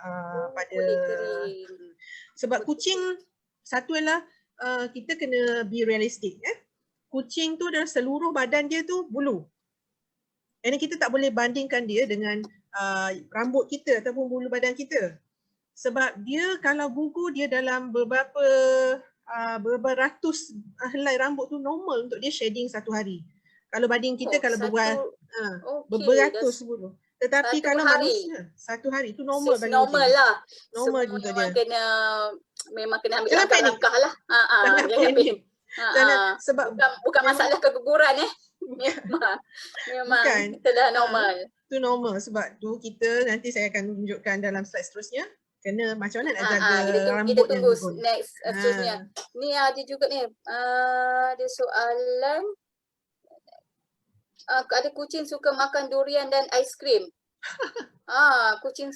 pada sebab kucing. Satu adalah kita kena be realistic. Kucing tu dan seluruh badan dia tu bulu. Dan kita tak boleh bandingkan dia dengan rambut kita ataupun bulu badan kita. Sebab dia kalau gugur, dia dalam beberapa ratus helai rambut tu normal untuk dia shedding satu hari. Kalau banding kita kalau beratus bulu. Tetapi kalau manusia satu hari tu normal bagi
normal
dia.
lah.
Normal untuk dia.
Memang kena ambil langkah-langkah lah.
Jangan panik. Sebab
bukan masalah keguguran memang itulah normal.
Itu normal sebab tu kita nanti saya akan tunjukkan dalam slide seterusnya kena macam mana nak jaga rambut
kita
yang gugur.
Next seterusnya. Ni ada juga ni ada soalan ada kucing suka makan durian dan aiskrim. Kucing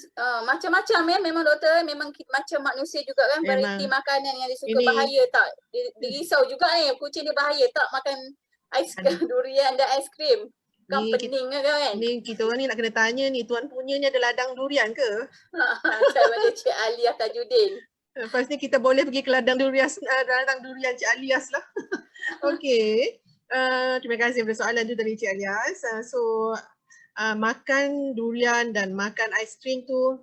macam-macam memang doktor, memang macam manusia juga kan, variety makanan yang dia suka. Bahaya tak? Dia risau juga ni, kucing dia bahaya tak makan aiskrim, durian dan aiskrim? Kan pening kan?
Ni kita orang ni nak kena tanya ni, tuan punya ni ada ladang durian ke?
Saya pada Cik Alias Tajuddin.
Lepas ni kita boleh pergi ke ladang durian Cik Alias lah. Okey. Terima kasih atas soalan tu dari Cik Alias. Makan durian dan makan aiskrim tu,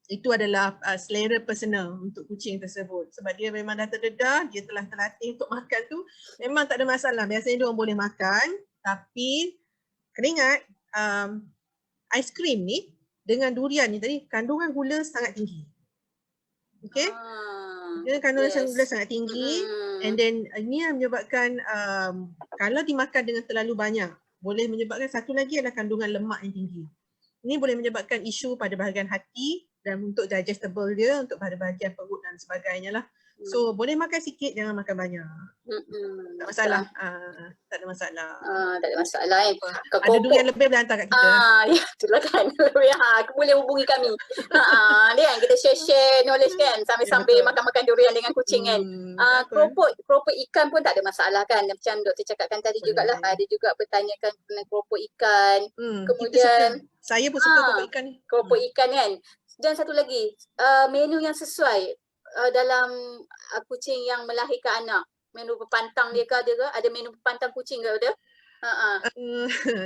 itu adalah selera personal untuk kucing tersebut. Sebab dia memang dah terdedah, dia telah terlatih untuk makan tu, memang tak ada masalah. Biasanya dia orang boleh makan, tapi kena ingat aiskrim ni dengan durian ni tadi kandungan gula sangat tinggi. Okay. Dia kandungan asam gula sangat tinggi, and then ini yang menyebabkan kalau dimakan dengan terlalu banyak, boleh menyebabkan satu lagi adalah kandungan lemak yang tinggi. Ini boleh menyebabkan isu pada bahagian hati dan untuk digestible dia, untuk pada bahagian perut dan sebagainya lah. So boleh makan sikit, jangan makan banyak. Tak masalah. Tak ada masalah.
Tak ada masalah
Ada duit yang lebih boleh hantar kat kita.
Ya, itulah kan. Boleh hubungi kami. Dia kan kita share knowledge kan sambil makan-makan durian dengan kucing kan. Keropok ikan pun tak ada masalah kan. Macam doktor cakapkan tadi jugalah, ada juga bertanyakan tentang keropok ikan. Kemudian
saya pun suka keropok ikan ni.
Keropok ikan kan. Dan satu lagi, menu yang sesuai dalam kucing yang melahirkan anak. Menu berpantang dia ke ada ke? Ada menu berpantang kucing ke ada?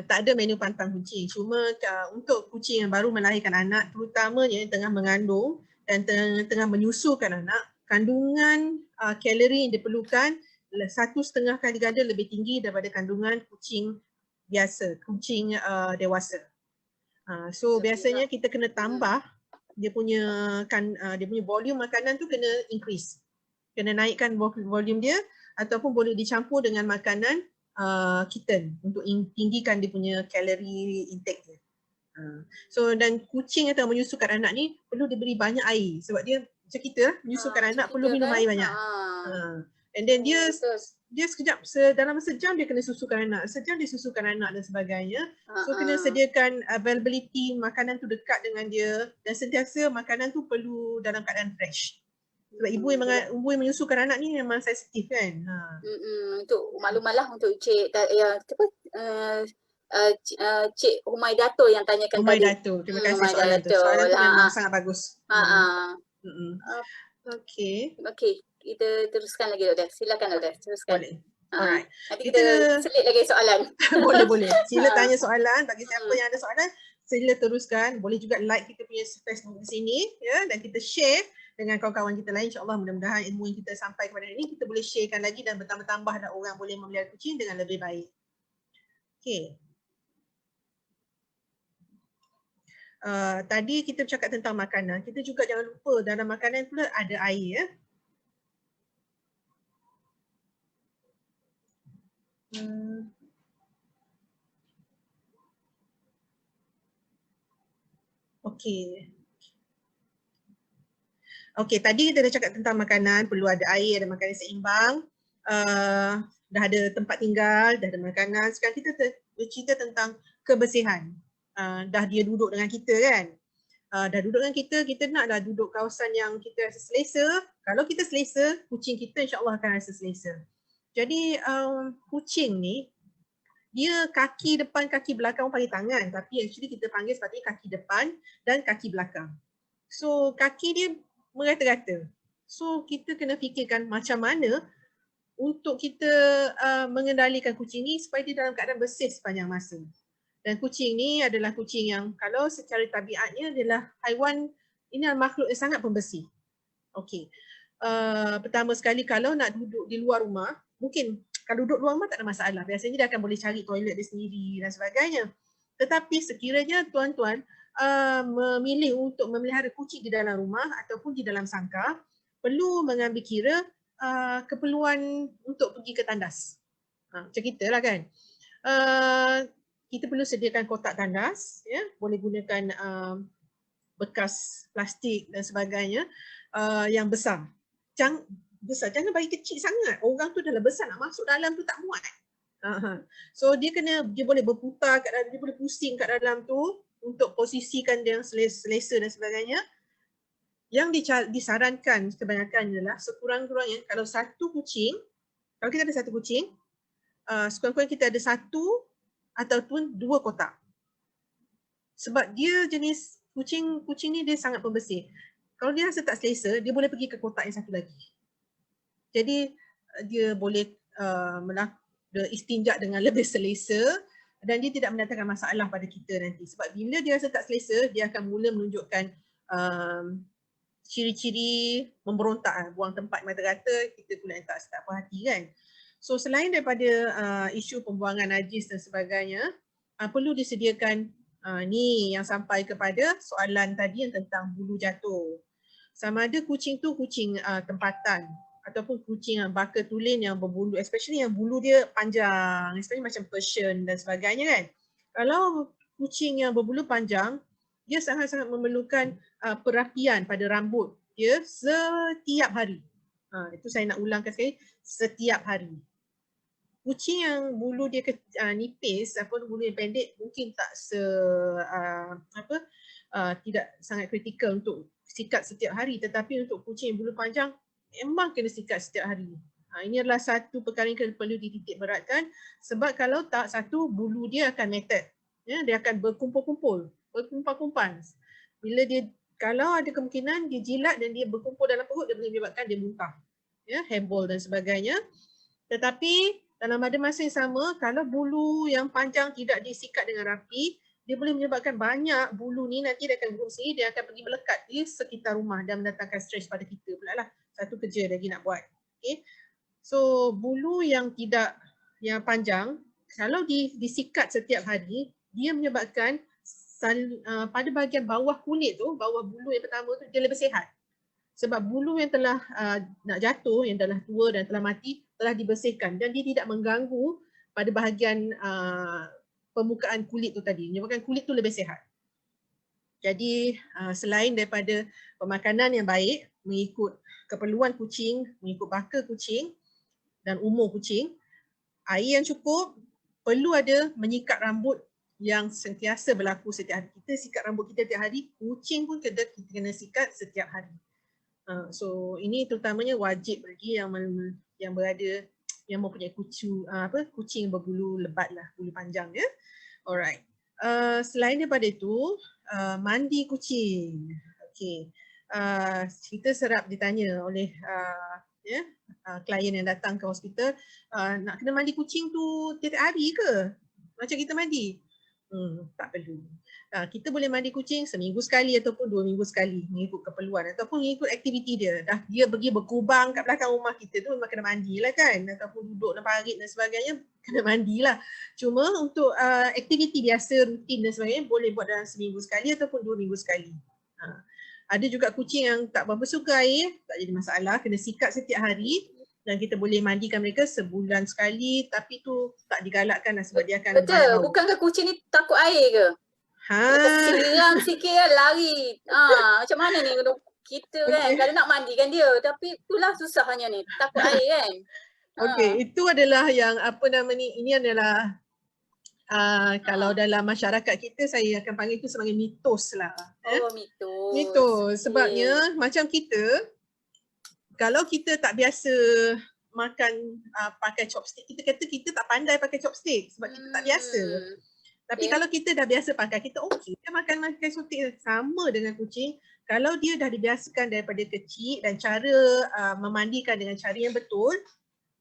Tak ada menu pantang kucing. Cuma untuk kucing yang baru melahirkan anak, terutamanya yang tengah mengandung dan tengah menyusukan anak, kandungan kalori yang diperlukan 1,5 kali ganda lebih tinggi daripada kandungan kucing biasa, kucing dewasa. So biasanya kita kena tambah dia punya volume makanan tu kena increase. Kena naikkan volume dia ataupun boleh dicampur dengan makanan kitten untuk tinggikan dia punya kalori intake dia. So dan kucing yang tengah menyusukan anak ni perlu diberi banyak air sebab dia macam kita menyusukan anak perlu minum air banyak. And then dia sekejap dalam sejam dia kena susukan anak, sejam dia susukan anak dan sebagainya. So kena sediakan availability makanan tu dekat dengan dia dan sentiasa makanan tu perlu dalam keadaan fresh. Sebab ibu yang menyusukan anak ni memang sensitif kan.
Untuk maklumatlah untuk Cik Cik Humai Dato yang tanyakan
Humai
tadi.
Dato, terima kasih soalan tu. Soalan tu memang sangat bagus. Okay.
Kita teruskan lagi doktor. Silakan doktor, teruskan.
Boleh. Alright.
Nanti kita selit lagi soalan.
Boleh. Sila tanya soalan. Bagi siapa yang ada soalan, sila teruskan. Boleh juga like kita punya Facebook di sini ya, dan kita share dengan kawan-kawan kita lain. InsyaAllah mudah-mudahan ilmu yang kita sampai kepada hari ini kita boleh sharekan lagi dan bertambah-tambah dan orang boleh memelihara kucing dengan lebih baik. Okay. Tadi kita bercakap tentang makanan. Kita juga jangan lupa dalam makanan pula ada air ya. Okey, tadi kita dah cakap tentang makanan, perlu ada air, ada makanan seimbang. Dah ada tempat tinggal, dah ada makanan. Sekarang kita bercerita tentang kebersihan. Dah dia duduk dengan kita kan. Dah duduk dengan kita, kita naklah duduk kawasan yang kita rasa selesa. Kalau kita selesa, kucing kita insya-Allah akan rasa selesa. Jadi kucing ni dia kaki depan, kaki belakang panggil tangan, tapi actually kita panggil sepatutnya kaki depan dan kaki belakang. So kaki dia merata-rata. So kita kena fikirkan macam mana untuk kita mengendalikan kucing ni supaya dia dalam keadaan bersih sepanjang masa. Dan kucing ni adalah kucing yang kalau secara tabiatnya adalah haiwan, ini adalah makhluk yang sangat pembersih. Okey. Pertama sekali kalau nak duduk di luar rumah, mungkin kalau duduk luar rumah tak ada masalah. Biasanya dia akan boleh cari toilet dia sendiri dan sebagainya. Tetapi sekiranya tuan-tuan memilih untuk memelihara kucing di dalam rumah ataupun di dalam sangkar, perlu mengambil kira keperluan untuk pergi ke tandas. Macam kita lah kan. Kita perlu sediakan kotak tandas, ya, boleh gunakan bekas plastik dan sebagainya yang besar. Jangan bagi kecil sangat. Orang tu dah besar nak masuk dalam tu tak muat. So dia boleh berputar kat dalam, dia boleh pusing kat dalam tu untuk posisikan dia yang selesa dan sebagainya. Yang disarankan kebanyakan adalah sekurang-kurangnya kalau kalau kita ada satu kucing, sekurang-kurangnya kita ada 1 ataupun 2 kotak. Sebab dia jenis kucing ni dia sangat pembersih. Kalau dia rasa tak selesa, dia boleh pergi ke kotak yang satu lagi. Jadi dia boleh istinja dengan lebih selesa dan dia tidak mendatangkan masalah pada kita nanti. Sebab bila dia rasa tak selesa, dia akan mula menunjukkan ciri-ciri memberontak, buang tempat mata-rata, kita pula yang tak puas hati kan. So selain daripada isu pembuangan najis dan sebagainya, perlu disediakan ni yang sampai kepada soalan tadi yang tentang bulu jatuh. sama ada kucing tu kucing tempatan ataupun kucing yang baka tulen yang berbulu, especially yang bulu dia panjang, especially macam Persian dan sebagainya kan. Kalau kucing yang berbulu panjang, dia sangat-sangat memerlukan perapian pada rambut dia setiap hari. Itu saya nak ulangkan sekali, setiap hari. Kucing yang bulu dia nipis ataupun bulu yang pendek mungkin tak tidak sangat kritikal untuk sikat setiap hari, tetapi untuk kucing yang bulu panjang memang kena sikat setiap hari. Ini adalah satu perkara yang perlu dititik beratkan, sebab kalau tak, satu, bulu dia akan matted. Ya, dia akan berkumpul-kumpul, berkumpas-kumpas. Bila dia, kalau ada kemungkinan dia jilat dan dia berkumpul dalam perut, dia boleh menyebabkan dia muntah. Ya, hairball dan sebagainya. Tetapi dalam ada masa yang sama, kalau bulu yang panjang tidak disikat dengan rapi, dia boleh menyebabkan banyak bulu ni nanti dia akan berfungsi, dia akan pergi melekat di sekitar rumah dan mendatangkan stres pada kita pula lah. Satu kerja lagi nak buat. Okay. So bulu yang yang panjang, kalau disikat setiap hari, dia menyebabkan pada bahagian bawah kulit tu, bawah bulu yang pertama tu, dia lebih sihat. Sebab bulu yang telah nak jatuh, yang telah tua dan telah mati, telah dibersihkan dan dia tidak mengganggu pada bahagian permukaan kulit tu tadi. Menyebabkan kulit tu lebih sihat. Jadi selain daripada pemakanan yang baik, mengikut keperluan kucing, mengikut baka kucing dan umur kucing, air yang cukup, perlu ada menyikat rambut yang sentiasa berlaku setiap hari. Kita sikat rambut kita setiap hari, kucing pun kita kena sikat setiap hari. So ini terutamanya wajib bagi yang berada, yang mempunyai kucing berbulu lebat lah, bulu panjang ya. Alright. Selain daripada itu, mandi kucing. Okay. Kita serap ditanya oleh klien yang datang ke hospital, nak kena mandi kucing tu tiap hari ke? Macam kita mandi? Tak perlu. Kita boleh mandi kucing seminggu sekali ataupun 2 minggu sekali mengikut keperluan ataupun mengikut aktiviti dia. Dia pergi berkubang kat belakang rumah kita tu memang kena mandilah kan, ataupun duduk dan parit dan sebagainya kena mandilah. Cuma untuk aktiviti biasa, rutin dan sebagainya boleh buat dalam seminggu sekali ataupun 2 minggu sekali. Ada juga kucing yang tak berapa suka air, tak jadi masalah, kena sikat setiap hari. Dan kita boleh mandikan mereka sebulan sekali, tapi tu tak digalakkan lah sebab dia akan
betul,
banyak bau.
bukankah kucing ni takut air ke? Kita siram sikit kan lari. Macam mana ni kita kan, kalau nak mandikan dia, tapi itulah susahnya ni, takut air kan.
Okey, itu adalah yang ini adalah kalau dalam masyarakat kita saya akan panggil itu sebagai mitos lah.
Mitos.
Mitos, sebabnya macam kita, kalau kita tak biasa makan pakai chopstick, kita kata kita tak pandai pakai chopstick sebab kita tak biasa. Tapi kalau kita dah biasa pakai, kita okey, dia makan chopstick sama dengan kucing. Kalau dia dah dibiasakan daripada kecil dan cara memandikan dengan cara yang betul,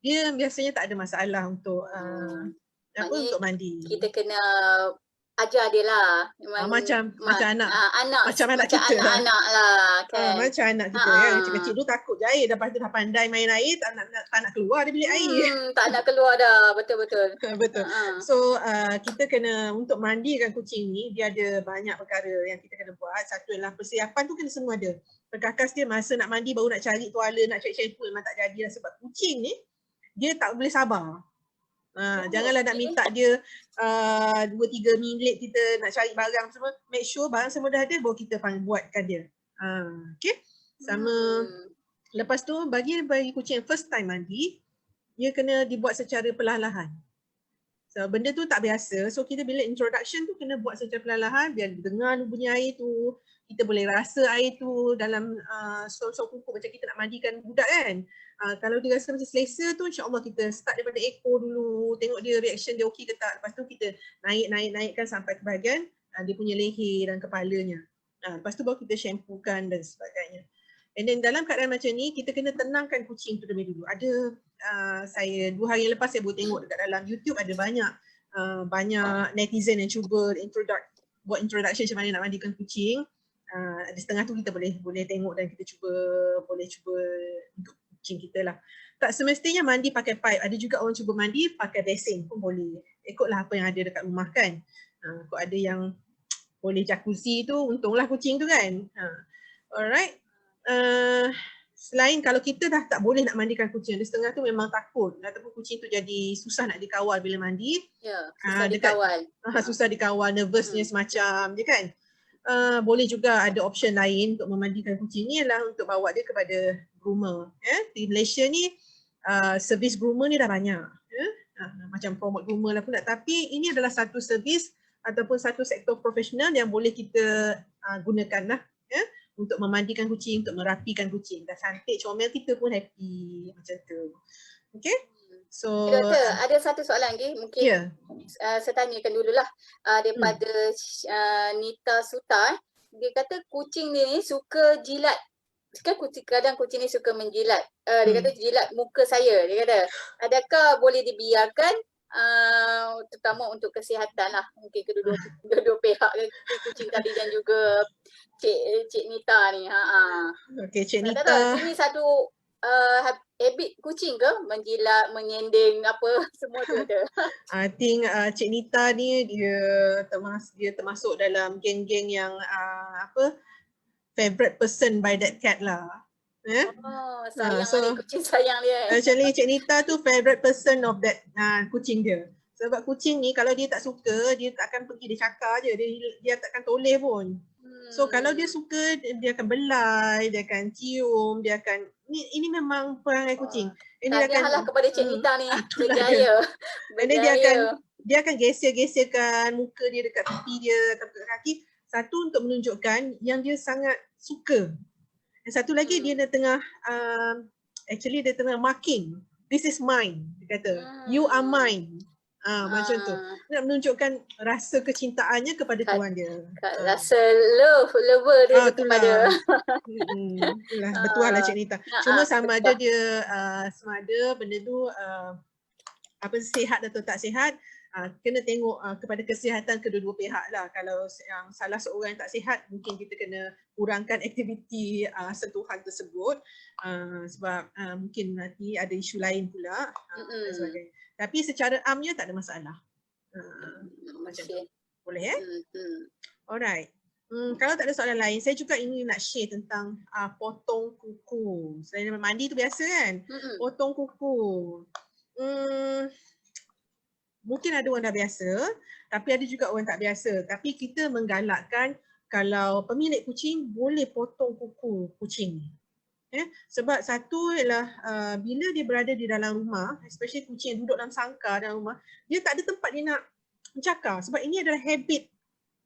dia biasanya tak ada masalah untuk untuk mandi.
Kita kena ajar dia lah.
Macam anak kita.
Anak-anak lah kan.
Macam anak kita kan. Kecil-kecil tu takut je air. Lepas tu dah pandai main air, tak nak keluar dari bilik air.
Tak nak keluar dah. Betul-betul.
Betul. So kita kena, untuk mandikan kucing ni, dia ada banyak perkara yang kita kena buat. Satu adalah persiapan tu kena semua ada. Perkakas dia masa nak mandi baru nak cari tuala, nak cari shampoo memang tak jadi lah. Sebab kucing ni, dia tak boleh sabar. Janganlah nak minta dia 2-3 minit kita nak cari barang semua. Make sure barang semua dah ada baru kita buatkan dia. Okay. Sama. Lepas tu bagi kucing yang first time mandi, dia kena dibuat secara perlahan-lahan. So benda tu tak biasa. So kita bila introduction tu kena buat secara perlahan-lahan biar dengar bunyi air tu. Kita boleh rasa air tu dalam sol-sol kuku macam kita nak mandikan budak kan. Kalau dia rasa macam selesa tu, insyaAllah kita start daripada ekor dulu, tengok dia reaction dia okey ke tak. Lepas tu kita naikkan sampai ke bahagian dia punya leher dan kepalanya. Lepas tu baru kita shampookan dan sebagainya. And then dalam keadaan macam ni, kita kena tenangkan kucing tu terlebih dulu. Ada saya 2 hari lepas saya boleh tengok dekat dalam YouTube ada banyak netizen yang cuba buat introduction macam mana nak mandikan kucing. Ada setengah tu kita boleh tengok dan kita boleh cuba untuk kucing kita lah. Tak semestinya mandi pakai pipe. Ada juga orang cuba mandi pakai basin pun boleh. Ikutlah apa yang ada dekat rumah kan. Kok ada yang boleh jacuzzi tu, untunglah kucing tu kan. Alright. selain kalau kita dah tak boleh nak mandikan kucing, ada setengah tu memang takut ataupun kucing tu jadi susah nak dikawal bila mandi.
Ya, susah
Dekat
dikawal.
susah dikawal, nervousnya semacam je kan. Boleh juga ada option lain untuk memandikan kucing ni adalah untuk bawa dia kepada groomer. Di Malaysia ni servis groomer ni dah banyak. Macam promote groomer lah pula. Tapi ini adalah satu servis ataupun satu sektor profesional yang boleh kita gunakan lah. Untuk memandikan kucing, untuk merapikan kucing. Dah cantik, comel, kita pun happy macam tu. Okay? So,
Doktor, ada satu soalan lagi mungkin saya tanyakan dululah daripada Nita Suta. Dia kata kucing ni suka jilat. Kan kadang kucing ni suka menjilat. Dia kata jilat muka saya. Dia kata, adakah boleh dibiarkan terutama untuk kesihatan lah mungkin kedua pihak kucing tadi dan juga Cik Nita ni.
Okay, Cik Nita.
Tak, ini satu habit kucing ke? Menjilat, menyending apa semua tu ada.
I think Cik Nita ni dia termasuk dalam geng-geng yang favorite person by that cat lah.
Sayang kucing sayang dia.
Actually Cik Nita tu favorite person of that kucing dia. Sebab kucing ni kalau dia tak suka, dia tak akan pergi, dia cakar je, dia takkan toleh pun. So kalau dia suka, dia akan belai, dia akan cium, dia akan ini memang perangai kucing.
Dia akan halah kepada Cik Nita ni berjaya.
Dia akan geser-geserkan muka dia dekat pipi dia atau dekat kaki. Satu untuk menunjukkan yang dia sangat suka. Dan satu lagi dia tengah actually dia tengah marking. This is mine, dia kata. You are mine. Macam tu. Dia nak menunjukkan rasa kecintaannya kepada tuan dia.
Rasa lover dia kepada.
Itulah, betul lah Cik Nita. Cuma sama ada dia sama ada benda tu sihat atau tak sihat, kena tengok kepada kesihatan kedua-dua pihak lah. Kalau yang salah seorang yang tak sihat, mungkin kita kena kurangkan aktiviti sentuhan tersebut sebab mungkin nanti ada isu lain pula dan sebagainya. Tapi secara amnya tak ada masalah. Macam tu. Boleh Alright. Kalau tak ada soalan lain, saya juga ingin nak share tentang potong kuku. Selain mandi tu biasa kan? Potong kuku. Mungkin ada orang dah biasa, tapi ada juga orang tak biasa. Tapi kita menggalakkan kalau pemilik kucing boleh potong kuku kucing. Sebab satu ialah bila dia berada di dalam rumah, especially kucing yang duduk dalam sangkar dalam rumah, dia tak ada tempat dia nak mencakar. Sebab ini adalah habit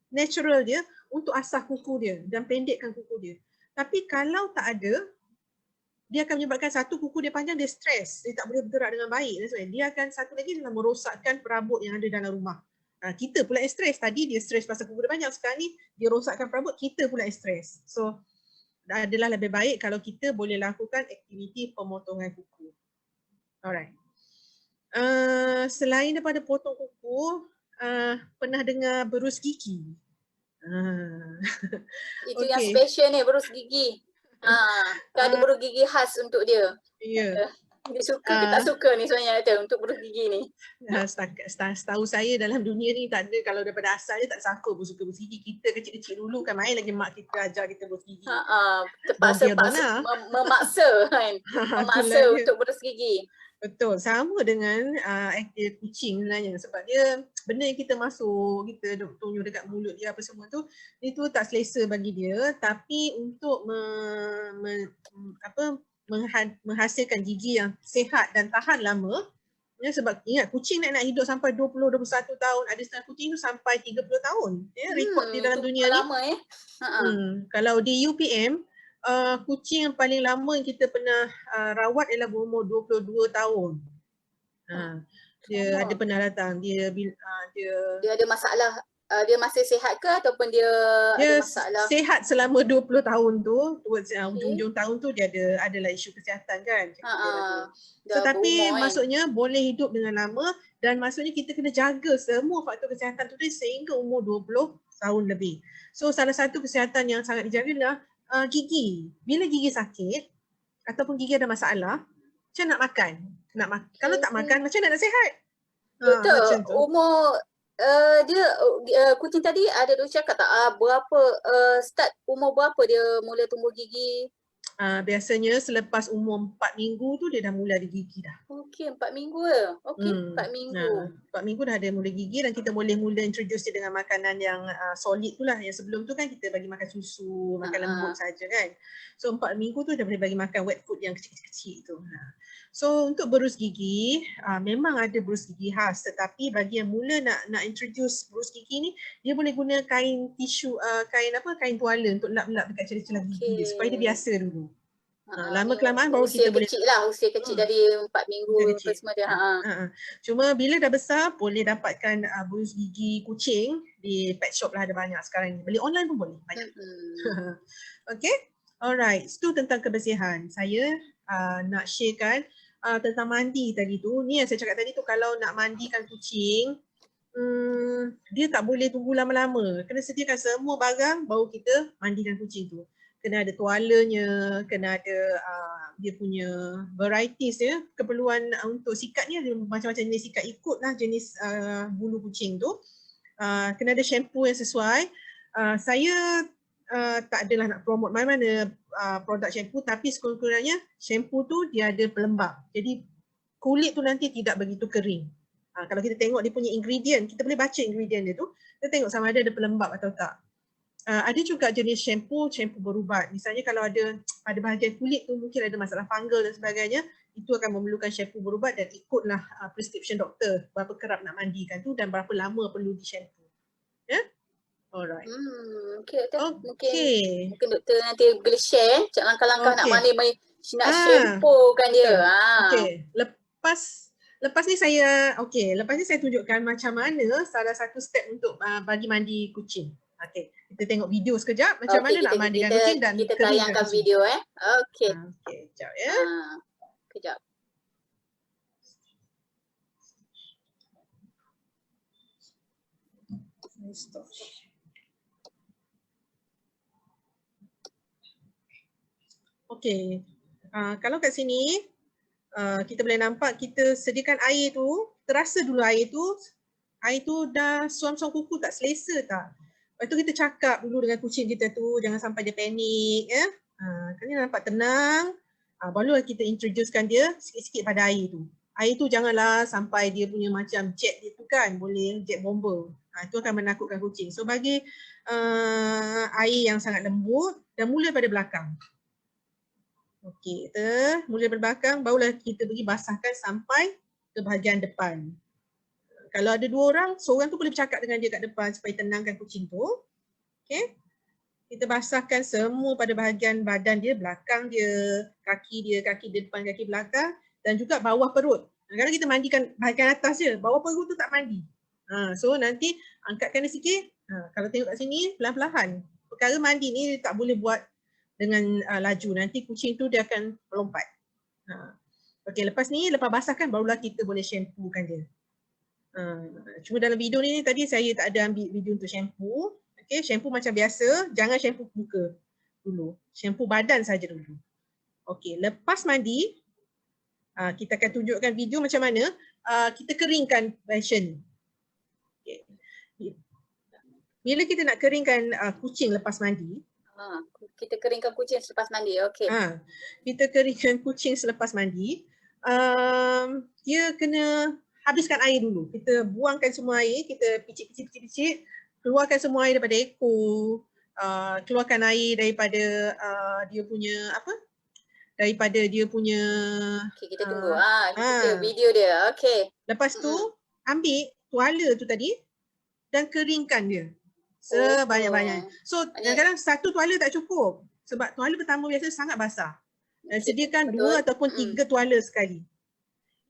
natural dia untuk asah kuku dia dan pendekkan kuku dia. Tapi kalau tak ada, dia akan menyebabkan satu kuku dia panjang, dia stres, dia tak boleh bergerak dengan baik dan sebagainya. Dia akan satu lagi dalam merosakkan perabot yang ada dalam rumah. Kita pula yang stres. Tadi dia stres pasal kuku dia panjang, sekarang ni dia rosakkan perabot, kita pula yang stres. So adalah lebih baik kalau kita boleh lakukan aktiviti pemotongan kuku. Alright. Selain daripada potong kuku, pernah dengar berus gigi?
Itu yang special ni, berus gigi. Ada berus gigi khas untuk dia.
Ya.
Dia suka ke tak suka ni sebenarnya untuk berus gigi ni?
Setahu saya dalam dunia ni tak ada, kalau daripada asalnya tak siapa pun suka berus gigi. Kita kecil-kecil dulu kan main lagi mak kita ajar kita berus gigi.
Terpaksa memaksa kan. Memaksa untuk berus gigi.
Betul, sama dengan aktif kucing sebenarnya sebab dia benda yang kita masuk, kita tunjuk dekat mulut dia apa semua tu, itu tak selesa bagi dia, tapi untuk menghasilkan gigi yang sihat dan tahan lama, ya, sebab ingat kucing nak hidup sampai 20-21 tahun, ada setengah kucing tu sampai 30 tahun. Ya, rekod di dalam dunia ni.
Lama
Kalau di UPM, kucing yang paling lama yang kita pernah rawat ialah berumur 22 tahun. Dia ada pernah datang, dia
ada masalah, dia masih sihat ke ataupun dia ada masalah?
Sihat selama 20 tahun tu, towards hujung-hujung tahun tu dia adalah isu kesihatan kan. Tetapi maksudnya boleh hidup dengan lama dan maksudnya kita kena jaga semua faktor kesihatan tu sehingga umur 20 tahun lebih. So salah satu kesihatan yang sangat dijaga adalah gigi. Bila gigi sakit ataupun gigi ada masalah, macam nak makan. Kalau tak makan, macam nak sihat?
Betul. Umur kucing tadi ada tu cakap tak berapa start umur berapa dia mula tumbuh gigi?
Biasanya selepas umur 4 minggu tu dia dah mula ada gigi dah.
Okey, 4 minggu ke? Okey, 4 minggu.
4 minggu dah ada mula gigi dan kita boleh mula introduce dia dengan makanan yang solid tu lah. Yang sebelum tu kan kita bagi makan susu, makan lembut saja kan. So 4 minggu tu dah boleh bagi makan wet food yang kecil-kecil tu. So untuk berus gigi, memang ada berus gigi khas, tetapi bagi yang mula nak introduce berus gigi ni, dia boleh guna kain tisu, kain tuala untuk lap-lap dekat celah-celah gigi dia supaya dia biasa dulu. Lama kelamaan baru kita boleh
usia kecil dari 4 minggu apa semua dia.
Cuma bila dah besar boleh dapatkan berus gigi kucing di pet shop lah, ada banyak sekarang ni. Beli online pun boleh banyak. Okay, alright. Itu tentang kebersihan. Saya nak sharekan tentang mandi tadi tu. Ni yang saya cakap tadi tu, kalau nak mandikan kucing, dia tak boleh tunggu lama-lama. Kena sediakan semua barang baru kita mandikan kucing tu. Kena ada tualanya, kena ada dia punya varieties dia, keperluan untuk sikatnya, macam-macam jenis sikat, ikutlah jenis bulu kucing tu. Kena ada shampoo yang sesuai. Saya tak adalah nak promote mana-mana produk shampoo, tapi sekurang-kurangnya shampoo tu dia ada pelembab. Jadi kulit tu nanti tidak begitu kering. Kalau kita tengok dia punya ingredient, kita boleh baca ingredient dia tu, kita tengok sama ada pelembab atau tak. Ada juga jenis shampoo berubat. Misalnya kalau ada pada bahagian kulit tu mungkin ada masalah fungal dan sebagainya, itu akan memerlukan shampoo berubat dan ikutlah prescription doktor berapa kerap nak mandikan tu dan berapa lama perlu di shampoo. Ya? Yeah? Alright.
Okay. Mungkin doktor nanti boleh share langkah-langkah nak nak shampoo kan dia.
Okay. Lepas ni saya tunjukkan macam mana salah satu step untuk bagi mandi kucing. Okay, kita tengok video sekejap macam mana nak mandikan kucing dan
kita tayangkan kucing. Video Okay.
Okay, sekejap ya.
Kejap.
Stop. Okay, kalau kat sini kita boleh nampak kita sediakan air tu, terasa dulu air tu dah suam-suam kuku tak selesa tak. Lepas tu kita cakap dulu dengan kucing kita tu, jangan sampai dia panik ya. Kan dia nampak tenang. Barulah kita introducekan dia sikit-sikit pada air tu. Air tu janganlah sampai dia punya macam jet dia tu kan, boleh jet bomber. Itu akan menakutkan kucing. So bagi air yang sangat lembut dan mula pada belakang. Okey, kita mula pada belakang, barulah kita pergi basahkan sampai ke bahagian depan. Kalau ada 2 orang, seorang tu boleh bercakap dengan dia kat depan supaya tenangkan kucing tu. Okay. Kita basahkan semua pada bahagian badan dia, belakang dia, kaki depan, kaki belakang dan juga bawah perut. Kalau kita mandikan bahagian atas je, bawah perut tu tak mandi. So nanti angkatkan dia sikit. Kalau tengok kat sini, pelan-pelan. Perkara mandi ni dia tak boleh buat dengan laju. Nanti kucing tu dia akan melompat. Okay, lepas basahkan barulah kita boleh shampookan dia. Cuma dalam video ni tadi saya tak ada ambil video untuk shampoo. Okay, shampoo macam biasa, jangan shampoo muka dulu. Shampoo badan saja dulu. Okay, lepas mandi, kita akan tunjukkan video macam mana kita keringkan version. Okay. Bila kita nak keringkan kucing lepas mandi,
kita keringkan kucing selepas mandi. Okay.
Kita keringkan kucing selepas mandi, dia kena habiskan air dulu. Kita buangkan semua air, kita picit, keluarkan semua air daripada ekor, keluarkan air daripada dia punya
Okay, kita tunggu. Kita video dia. Okay.
Lepas tu ambil tuala tu tadi dan keringkan dia sebanyak-banyak. So kadang-kadang satu tuala tak cukup sebab tuala pertama biasa sangat basah. Sediakan 2 ataupun 3 tuala sekali.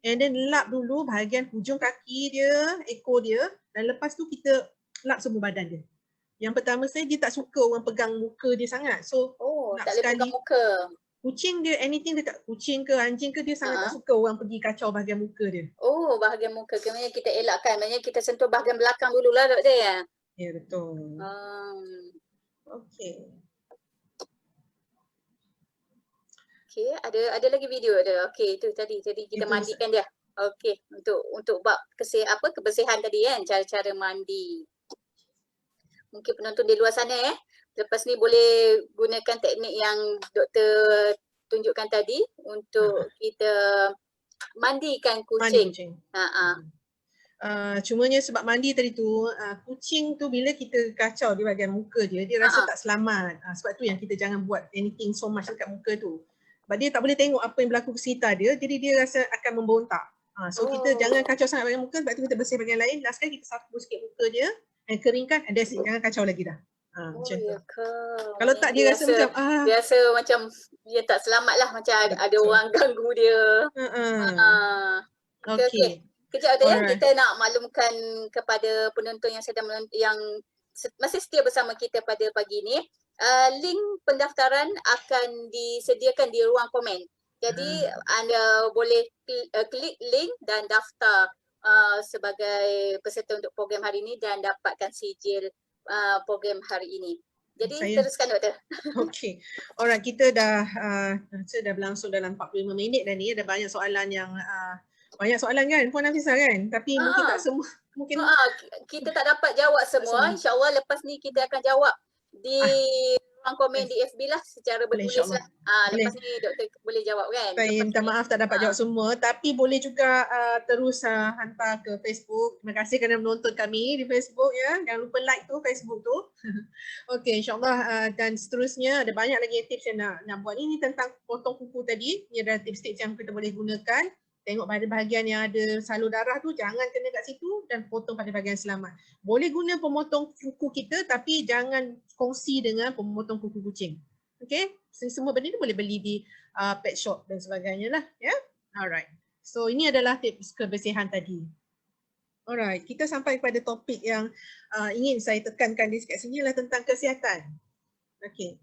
And then lap dulu bahagian hujung kaki dia, ekor dia, dan lepas tu kita lap semua badan dia. Yang pertama dia tak suka orang pegang muka dia sangat. So
tak boleh pegang muka.
Kucing dia, anything dekat kucing ke anjing ke, dia sangat tak suka orang pergi kacau bahagian muka dia.
Bahagian muka. Maksudnya kita elakkan. Maksudnya kita sentuh bahagian belakang dululah doktor ya?
Ya, betul. Okay.
Okay, ada lagi video ada. Okay, itu tadi kita mandikan dia. Okay, untuk bab kebersihan tadi kan, cara-cara mandi. Mungkin penonton di luar sana Lepas ni boleh gunakan teknik yang doktor tunjukkan tadi untuk kita mandikan
Mandi
kucing.
kucing.
Ha.
Cumanya sebab mandi tadi tu, kucing tu bila kita kacau di bahagian muka dia rasa tak selamat. Sebab tu yang kita jangan buat anything so much dekat muka tu. Sebab dia tak boleh tengok apa yang berlaku di sekitar dia, jadi dia rasa akan membontak. So kita jangan kacau sangat bahagian muka, sebab tu kita bersih bahagian lain. Last kali kita sapu sikit muka dia, and keringkan, and that's it. Jangan kacau lagi dah. Macam tu. Kalau tak dia rasa macam
macam dia tak selamat lah, macam ada orang ganggu dia. Okay. Kejap ya, kita nak maklumkan kepada penonton yang sedang yang masih setia bersama kita pada pagi ini. Link pendaftaran akan disediakan di ruang komen. Jadi anda boleh klik link dan daftar sebagai peserta untuk program hari ini dan dapatkan sijil program hari ini. Jadi teruskan doktor.
Okey. Alright, kita dah berlangsung dalam 45 minit dah ni. Ada banyak soalan yang banyak soalan kan Puan Nafisah kan? Tapi mungkin tak semua. Mungkin
kita tak dapat jawab semua. InsyaAllah lepas ni kita akan jawab di ruang komen di FB lah secara bertulis lah. Lepas ni doktor boleh jawab kan?
Saya minta maaf tak dapat jawab semua, tapi boleh juga terus hantar ke Facebook. Terima kasih kerana menonton kami di Facebook ya. Jangan lupa like tu Facebook tu. Okey, insyaAllah dan seterusnya ada banyak lagi tips yang nak buat. Ini tentang potong kuku tadi. Ini adalah tips-tips yang kita boleh gunakan. Tengok pada bahagian yang ada salur darah tu, jangan kena kat situ dan potong pada bahagian selamat. Boleh guna pemotong kuku kita tapi jangan kongsi dengan pemotong kuku kucing. Okay, semua benda ni boleh beli di pet shop dan sebagainya lah. Ya, alright. So ini adalah tips kebersihan tadi. Alright, kita sampai kepada topik yang ingin saya tekankan di kat sini adalah tentang kesihatan. Okay,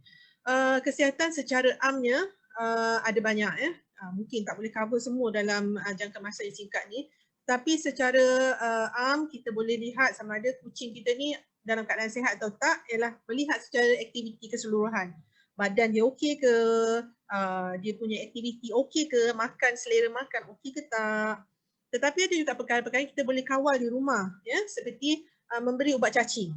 kesihatan secara amnya ada banyak ya. Mungkin tak boleh cover semua dalam jangka masa yang singkat ni, tapi secara am kita boleh lihat sama ada kucing kita ni dalam keadaan sihat atau tak ialah melihat secara aktiviti keseluruhan. Badan dia okey ke, dia punya aktiviti okey ke, makan selera makan okey ke tak. Tetapi ada juga perkara-perkara yang kita boleh kawal di rumah ya, seperti memberi ubat cacing.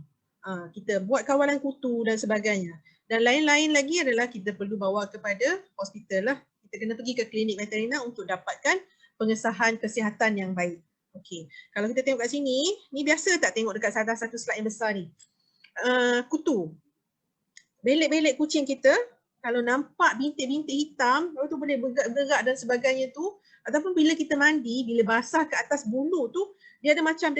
Kita buat kawalan kutu dan sebagainya. Dan lain-lain lagi adalah kita perlu bawa kepada hospital lah. Kita kena pergi ke klinik veterina untuk dapatkan pengesahan kesihatan yang baik. Okey, kalau kita tengok kat sini, ni biasa tak tengok dekat satu slide yang besar ni. Kutu. Belik-belik kucing kita, kalau nampak bintik-bintik hitam, lalu tu boleh bergerak dan sebagainya tu, ataupun bila kita mandi, bila basah ke atas bulu tu, dia ada macam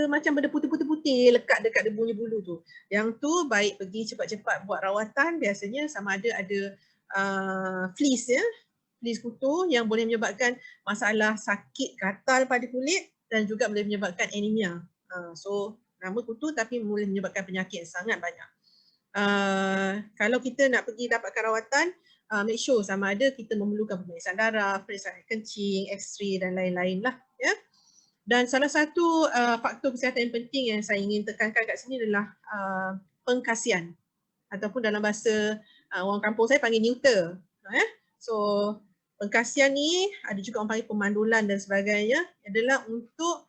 macam benda putih-putih lekat dekat debunya bulu tu. Yang tu baik pergi cepat-cepat buat rawatan, biasanya sama ada fleas ya, fleas kutu yang boleh menyebabkan masalah sakit gatal pada kulit dan juga boleh menyebabkan anemia. So nama kutu tapi boleh menyebabkan penyakit yang sangat banyak. Kalau kita nak pergi dapatkan rawatan, make sure sama ada kita memerlukan pemeriksaan darah, pemeriksaan kencing, X-ray dan lain-lain lah ya. Dan salah satu faktor kesihatan yang penting yang saya ingin tekankan kat sini adalah pengkasian ataupun dalam bahasa orang kampung saya panggil neuter. So pengkasian ni ada juga orang panggil pemandulan dan sebagainya adalah untuk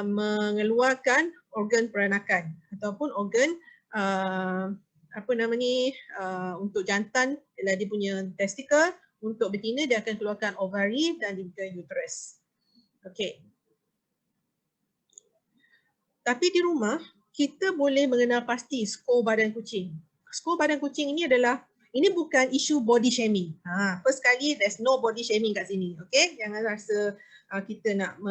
mengeluarkan organ peranakan ataupun organ untuk jantan ialah dia punya testicle, untuk betina dia akan keluarkan ovari dan juga uterus. Okey. Tapi di rumah kita boleh mengenal pasti skor badan kucing. Skor badan kucing ini bukan isu body shaming. First kali there's no body shaming kat sini. Okay, jangan rasa kita nak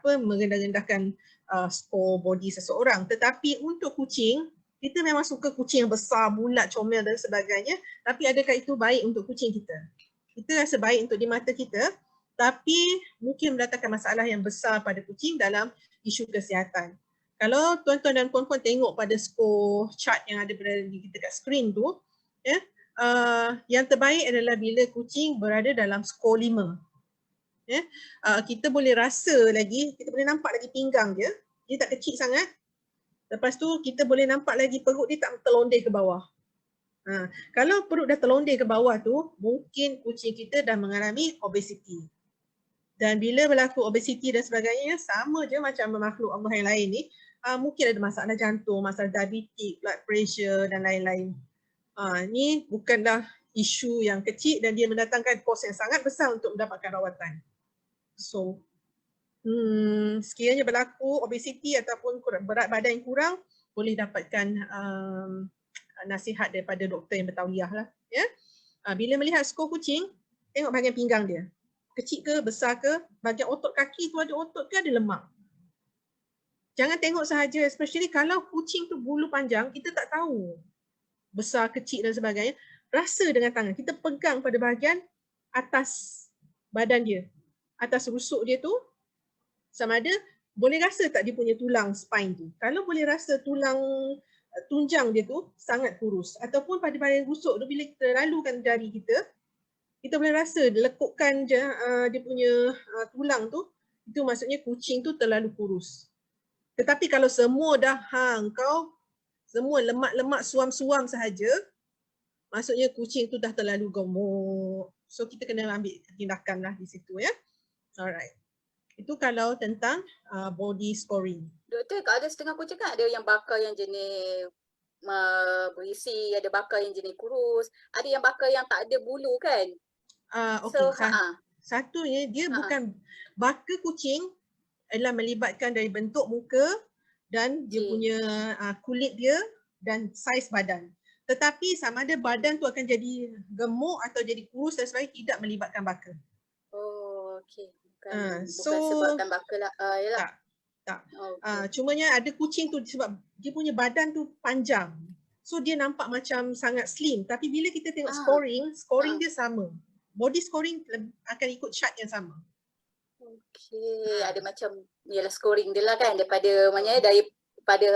merendah-rendahkan skor body seseorang. Tetapi untuk kucing, kita memang suka kucing yang besar, bulat, comel dan sebagainya. Tapi adakah itu baik untuk kucing kita? Kita rasa baik untuk di mata kita, tapi mungkin mendatangkan masalah yang besar pada kucing dalam isu kesihatan. Kalau tuan-tuan dan puan-puan tengok pada skor chart yang ada berada di kita kat skrin tu, ya, yang terbaik adalah bila kucing berada dalam skor 5. Ya, kita boleh rasa lagi, kita boleh nampak lagi pinggang dia tak kecil sangat. Lepas tu kita boleh nampak lagi perut dia tak terlondeh ke bawah. Kalau perut dah terlondeh ke bawah tu, mungkin kucing kita dah mengalami obesiti. Dan bila berlaku obesiti dan sebagainya, sama je macam makhluk Allah yang lain ni, mungkin ada masalah jantung, masalah diabetik, blood pressure dan lain-lain. Ni bukanlah isu yang kecil dan dia mendatangkan kos yang sangat besar untuk mendapatkan rawatan. So, sekiranya berlaku obesiti ataupun berat badan yang kurang, boleh dapatkan nasihat daripada doktor yang bertauliah lah. Ya? Bila melihat skor kucing, tengok bahagian pinggang dia. Kecil ke, besar ke, bahagian otot kaki tu ada otot ke ada lemak. Jangan tengok sahaja, especially kalau kucing tu bulu panjang, kita tak tahu besar, kecil dan sebagainya. Rasa dengan tangan, kita pegang pada bahagian atas badan dia. Atas rusuk dia tu, sama ada boleh rasa tak dia punya tulang spine tu. Kalau boleh rasa tulang tunjang dia tu sangat kurus. Ataupun pada bahagian rusuk tu bila kita lalukan jari kita boleh rasa lekukkan je dia punya tulang tu, itu maksudnya kucing tu terlalu kurus. Tetapi kalau semua dah kau semua lemak-lemak suam-suam sahaja, maksudnya kucing tu dah terlalu gemuk. So kita kena ambil tindakan lah di situ ya. Alright. Itu kalau tentang body scoring.
Doktor, kalau ada setengah kucing kan ada yang bakal yang jenis berisi, ada bakal yang jenis kurus, ada yang bakal yang tak ada bulu kan?
Okey.
So,
satunya dia bukan baka kucing adalah melibatkan dari bentuk muka dan dia punya kulit dia dan saiz badan. Tetapi sama ada badan tu akan jadi gemuk atau jadi kurus dan sebagainya tidak melibatkan baka.
Oh, okey. Bukan
So,
sebabkan baka lah. Yalah.
Tak.
Okay.
Cumanya ada kucing tu sebab dia punya badan tu panjang. So dia nampak macam sangat slim. Tapi bila kita tengok scoring dia sama. Body scoring akan ikut chart yang sama.
Okey, ada macam ialah scoring dia lah kan daripada daripada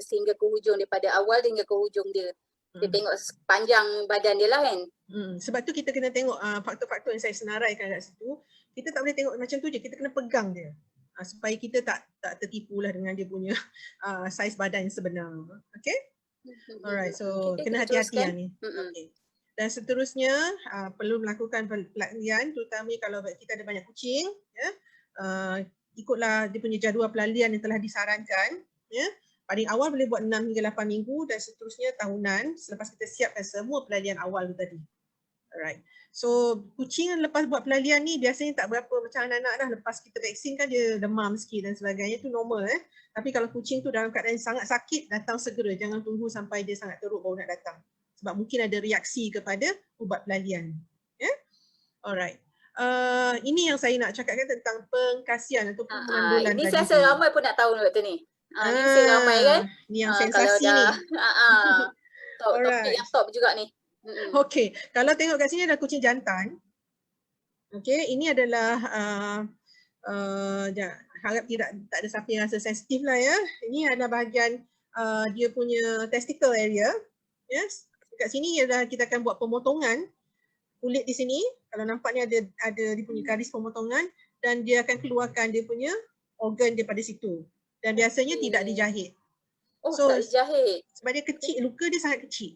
sehingga ke hujung, daripada awal hingga ke hujung dia. Dia tengok panjang badan dia lah kan.
Sebab tu kita kena tengok faktor-faktor yang saya senaraikan kat situ. Kita tak boleh tengok macam tu je, kita kena pegang dia. Supaya kita tak tertipu lah dengan dia punya saiz badan yang sebenar. Okay? Alright, so kena hati-hati yang ni. Okay. Dan seterusnya perlu melakukan pelatihan, terutama kalau kita ada banyak kucing, ya. Ikutlah dia punya jadual pelatihan yang telah disarankan, ya. Paling awal boleh buat 6 hingga 8 minggu dan seterusnya tahunan selepas kita siapkan semua pelatihan awal tu tadi. Alright. So kucing lepas buat pelatihan ni biasanya tak berapa macam anak-anak dah, lepas kita vaksin kan dia demam sikit dan sebagainya, tu normal Tapi kalau kucing tu dalam keadaan sangat sakit, datang segera, jangan tunggu sampai dia sangat teruk baru nak datang. Sebab mungkin ada reaksi kepada ubat pelarian. Alright. Ini yang saya nak cakapkan tentang pengkasian ataupun pemandulan.
Ini saya rasa ramai pun nak tahu doktor ni. Ini saya ramai kan.
Ni yang sensasi ni.
Topik yang top juga ni.
Okey, kalau tengok kat sini ada kucing jantan. Okey, ini adalah harap tak ada siapa yang rasa sensitif lah ya. Ini adalah bahagian dia punya testicle area. Yes. Kat sini adalah kita akan buat pemotongan kulit di sini. Kalau nampak ni ada dia punya garis pemotongan dan dia akan keluarkan dia punya organ daripada situ. Dan biasanya tidak dijahit.
Tak dijahit.
Sebab dia kecil, luka dia sangat kecil.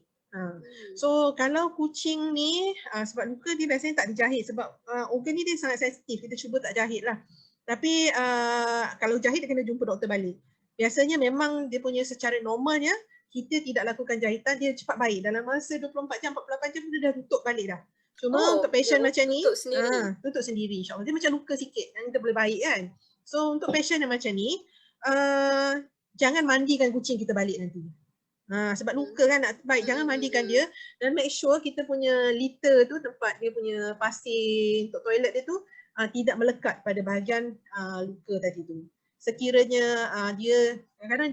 So kalau kucing ni sebab luka dia biasanya tak dijahit sebab organ ni dia sangat sensitif. Kita cuba tak jahit lah. Tapi kalau jahit dia kena jumpa doktor balik. Biasanya memang dia punya secara normalnya kita tidak lakukan jahitan, dia cepat baik. Dalam masa 24 jam, 48 jam dia dah tutup balik dah. Cuma untuk patient macam ni, tutup sendiri insyaAllah. Dia macam luka sikit, yang kita boleh baik kan. So untuk patient yang macam ni, jangan mandikan kucing kita balik nanti. Sebab luka kan nak baik, jangan mandikan dia. Dan make sure kita punya litter tu, tempat dia punya pasir untuk toilet dia tu, tidak melekat pada bahagian luka tadi tu. Sekiranya dia, kadang-kadang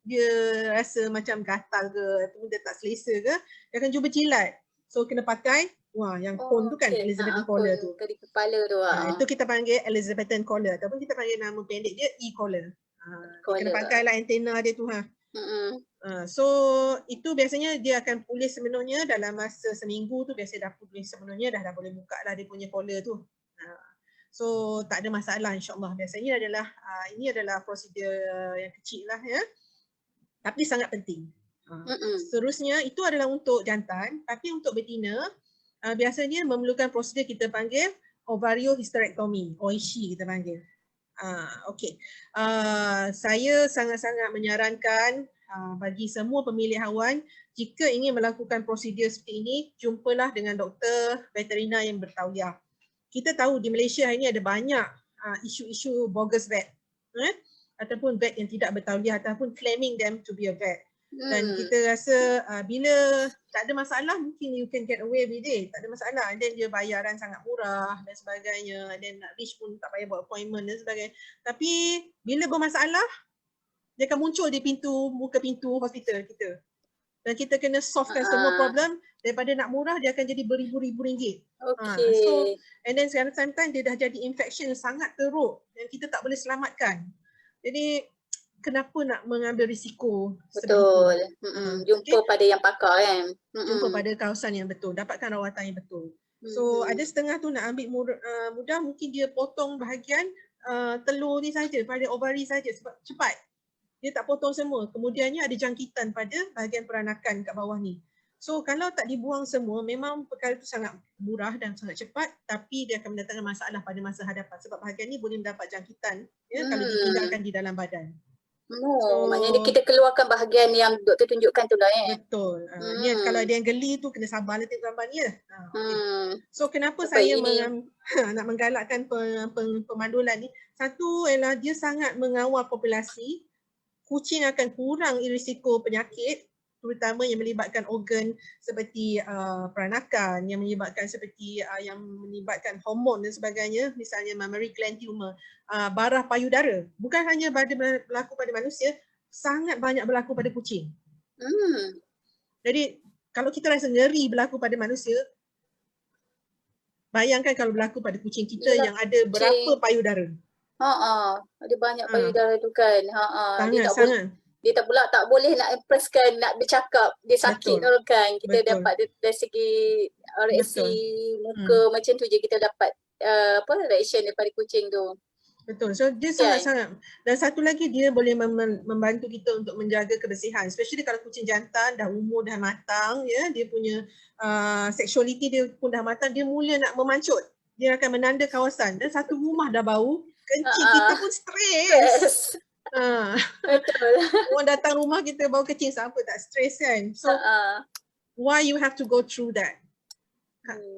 dia rasa macam gatal ke ataupun dia tak selesa ke, dia akan cuba jilat. So kena pakai yang cone tu kan, Elizabethan collar tu.
Di kepala tu.
Itu kita panggil Elizabethan collar ataupun kita panggil nama pendek dia E-collar. Kena pakai lah antena dia tu So itu biasanya dia akan pulih sepenuhnya dalam masa seminggu tu, biasa dah pulih sepenuhnya, dah boleh buka lah dia punya collar tu. So tak ada masalah insyaAllah. Biasanya adalah ini adalah prosedur yang kecil lah ya. Tapi sangat penting. Seterusnya itu adalah untuk jantan, tapi untuk betina biasanya memerlukan prosedur kita panggil ovariohysterectomy, OHI kita panggil. Okey. Saya sangat-sangat menyarankan bagi semua pemilik haiwan, jika ingin melakukan prosedur seperti ini, jumpalah dengan doktor veterina yang bertauliah. Kita tahu di Malaysia hari ini ada banyak isu-isu bogus vet, ataupun vet yang tidak bertauliah ataupun claiming them to be a vet. Dan kita rasa bila tak ada masalah, mungkin you can get away with it, tak ada masalah. And then dia bayaran sangat murah dan sebagainya, and then nak reach pun tak payah buat appointment dan sebagainya. Tapi bila bermasalah, dia akan muncul di muka pintu hospital kita. Dan kita kena solvekan semua problem. Daripada nak murah, dia akan jadi beribu-ribu ringgit. So, and then sometimes dia dah jadi infection sangat teruk dan kita tak boleh selamatkan. Jadi kenapa nak mengambil risiko?
Betul. Jumpa pada yang pakar kan.
Jumpa pada kawasan yang betul, dapatkan rawatan yang betul. So ada setengah tu nak ambil mudah, mungkin dia potong bahagian telur ni saja, pada ovari saja, sebab cepat. Dia tak potong semua. Kemudiannya ada jangkitan pada bahagian peranakan kat bawah ni. So kalau tak dibuang semua, memang perkara itu sangat murah dan sangat cepat, tapi dia akan mendatangkan masalah pada masa hadapan sebab bahagian ni boleh mendapat jangkitan kalau ditinggalkan di dalam badan.
Maknanya kita keluarkan bahagian yang doktor tunjukkan tu lah
Betul. Ni kalau ada yang geli tu kena sabarlah tengok gambar ni. So kenapa saya nak menggalakkan pemandulan ni? Satu ialah dia sangat mengawal populasi. Kucing akan kurang risiko penyakit, terutama yang melibatkan organ seperti peranakan, yang melibatkan hormon dan sebagainya, misalnya mammary gland tumor, barah payudara. Bukan hanya berlaku pada manusia, sangat banyak berlaku pada kucing. Jadi kalau kita rasa ngeri berlaku pada manusia, bayangkan kalau berlaku pada kucing kita yang ada berapa payudara.
Ada banyak payudara tu kan.
Sangat.
Dia tak boleh nak impresskan, nak bercakap, dia sakit kan. Kita dapat dari segi reaksi muka macam tu je kita dapat reaction daripada kucing tu.
Betul. So dia sangat-sangat. Dan satu lagi, dia boleh membantu kita untuk menjaga kebersihan. Especially kalau kucing jantan dah umur dah matang, dia punya sexuality dia pun dah matang, dia mula nak memancut. Dia akan menanda kawasan. Dan satu rumah dah bau, kencing kita pun stres.
Betul.
Orang datang rumah kita bau kencing, siapa tak stres kan? So why you have to go through that?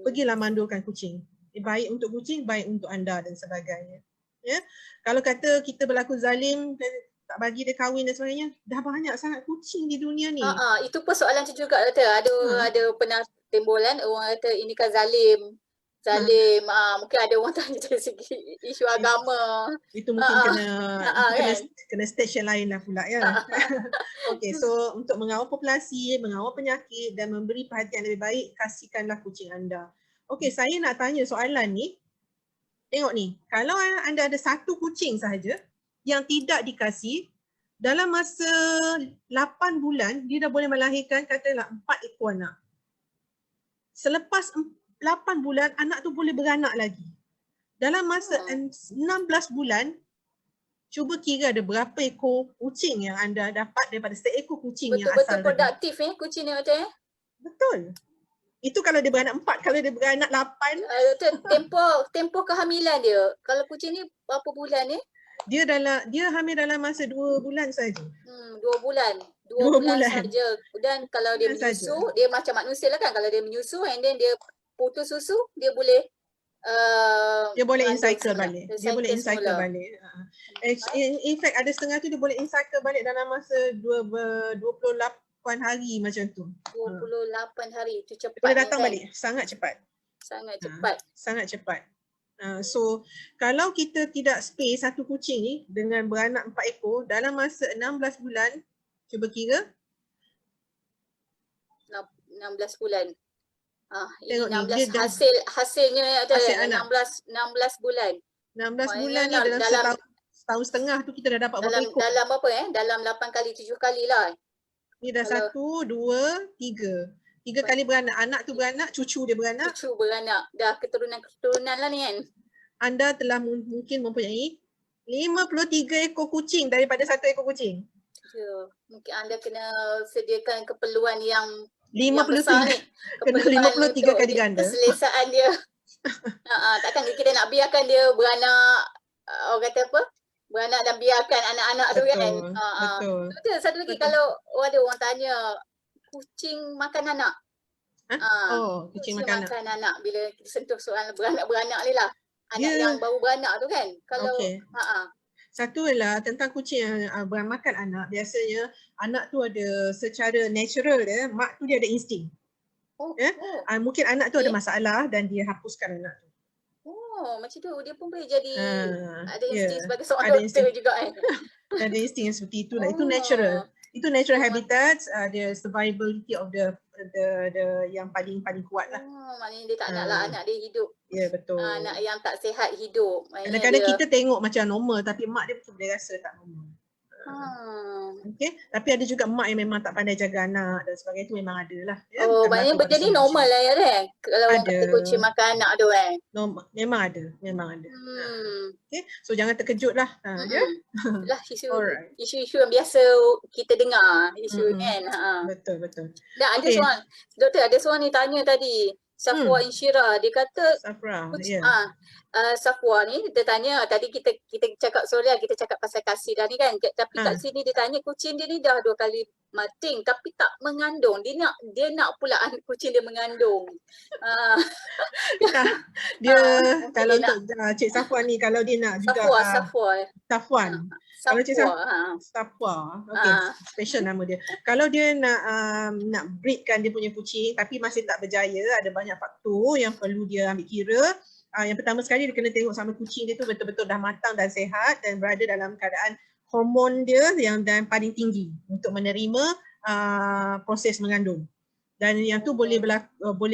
Pergilah mandulkan kucing. Baik untuk kucing, baik untuk anda dan sebagainya. Kalau kata kita berlaku zalim dan tak bagi dia kahwin dan sebagainya, dah banyak sangat kucing di dunia ni.
Itu pun soalan tu juga kata. Ada pernah timbulan orang kata ini kan zalim. Mungkin ada orang tanya dari segi isu agama.
Itu mungkin kena stage yang lain lah pula Okay, so untuk mengawal populasi, mengawal penyakit dan memberi perhatian lebih baik, kasihkanlah kucing anda. Okay, saya nak tanya soalan ni. Tengok ni, kalau anda ada satu kucing sahaja yang tidak dikasih, dalam masa 8 bulan, dia dah boleh melahirkan katalah 4 ekor anak. Selepas 8 bulan, anak tu boleh beranak lagi. Dalam masa 16 bulan, cuba kira ada berapa ekor kucing yang anda dapat daripada seekor kucing yang asal tadi.
Betul-betul produktif kucing ni macam
Betul. Itu kalau dia beranak 4, kalau dia beranak 8.
Tempoh kehamilan dia. Kalau kucing ni berapa bulan ni?
Dia hamil dalam masa 2 bulan saja.
2 bulan. 2 bulan saja. Dan kalau dia menyusu, dia macam manusia lah kan. Kalau dia menyusu and then dia putus susu, dia boleh
in-cycle balik. Dia boleh in-cycle balik. In fact ada setengah tu dia boleh in-cycle balik dalam masa 28 hari macam tu.
28 hari tu cepat.
Boleh datang balik. Sangat cepat. Sangat cepat. So kalau kita tidak spay satu kucing ni dengan beranak 4 ekor dalam masa 16 bulan, cuba kira
16 bulan.
Tengok 16
ni hasilnya ada 16 bulan.
16 bulan ni dalam setahun setengah tu kita dah dapat berapa ekor?
Dalam apa dalam 8 kali 7 kali lah.
Ni dah 1, 2, 3. 3 kali beranak. Anak tu beranak, cucu dia beranak.
Cucu beranak. Dah keturunan lah ni kan.
Anda telah mungkin mempunyai 53 ekor kucing daripada 1 ekor kucing.
Mungkin anda kena sediakan keperluan yang
53 kena 53 kali ganda.
Keselesaan dia. Takkan kita nak biarkan dia beranak orang kata apa? Beranak dan biarkan anak-anak tu kan.
Betul, betul.
Betul. Satu lagi
Betul.
kalau ada orang tanya kucing makan anak.
Oh, kucing makan anak.
makan anak bila kita sentuh soal beranak ni lah. Anak
Dia
yang baru beranak tu kan. Kalau
okey. Satu ialah tentang kucing yang makan anak. Biasanya anak tu ada secara natural dia, mak tu dia ada insting. Mungkin anak tu ada masalah dan dia hapuskan anak tu.
Macam tu dia pun boleh jadi ada insting sebagai
ada
seorang doktor
insting.
juga kan.
Ada insting yang seperti itu lah. Itu natural. Itu natural habitat, the survivability of the yang paling kuat lah.
Maknanya dia tak nak lah anak dia hidup.
Ya, betul.
Anak yang tak sihat hidup.
Kadang-kadang kita tengok macam normal tapi mak dia betul boleh rasa tak normal. Okay. Tapi ada juga mak yang memang tak pandai jaga anak dan sebagainya, itu memang ada lah. Ya?
Maknanya jadi normal lah ya kan? Kalau orang kata kucing makan anak tu kan?
Normal. Memang ada. Okay. So jangan terkejut lah. Ya?
Itulah isu-isu yang biasa kita dengar. Isu kan?
Betul.
Dan ada seorang, doktor ada seorang ni tanya tadi, Safwa Insyirah, dia kata Safwa ni dia tanya, tadi kita cakap kita cakap pasal kasih dah ni kan, tapi kat sini dia tanya kucing dia ni dah 2 kali mating tapi tak mengandung. Dia nak pula kucing dia mengandung.
Dia kalau untuk Cik Safwan ni, kalau dia nak juga Safwan. Kalau Cik Safwa, okey, special nama dia. Kalau dia nak breedkan dia punya kucing tapi masih tak berjaya, ada banyak faktor yang perlu dia ambil kira. Yang pertama sekali dia kena tengok sama kucing dia tu betul-betul dah matang dan sehat dan berada dalam keadaan hormon dia yang paling tinggi untuk menerima proses mengandung. Dan yang tu boleh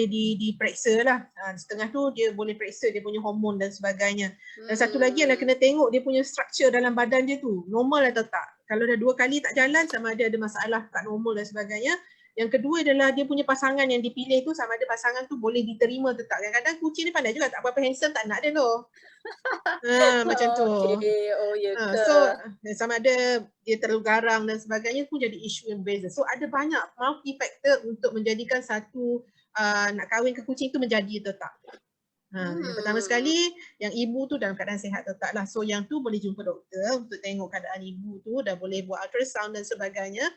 diperiksa lah. Setengah tu dia boleh periksa dia punya hormon dan sebagainya. Dan satu lagi adalah kena tengok dia punya structure dalam badan dia tu, normal atau tak. Kalau dah 2 kali tak jalan, sama ada masalah tak normal dan sebagainya. Yang kedua adalah dia punya pasangan yang dipilih tu, sama ada pasangan tu boleh diterima atau tak. Kadang-kadang kucing ni pandai juga, tak berapa handsome tak nak dia loh. Macam tu. So sama ada dia terlalu garang dan sebagainya pun jadi isu yang berbeza. So ada banyak multi-factor untuk menjadikan satu nak kahwin ke kucing tu menjadi atau tak. Yang pertama sekali, yang ibu tu dalam keadaan sihat atau tak lah. So yang tu boleh jumpa doktor untuk tengok keadaan ibu tu, dah boleh buat ultrasound dan sebagainya.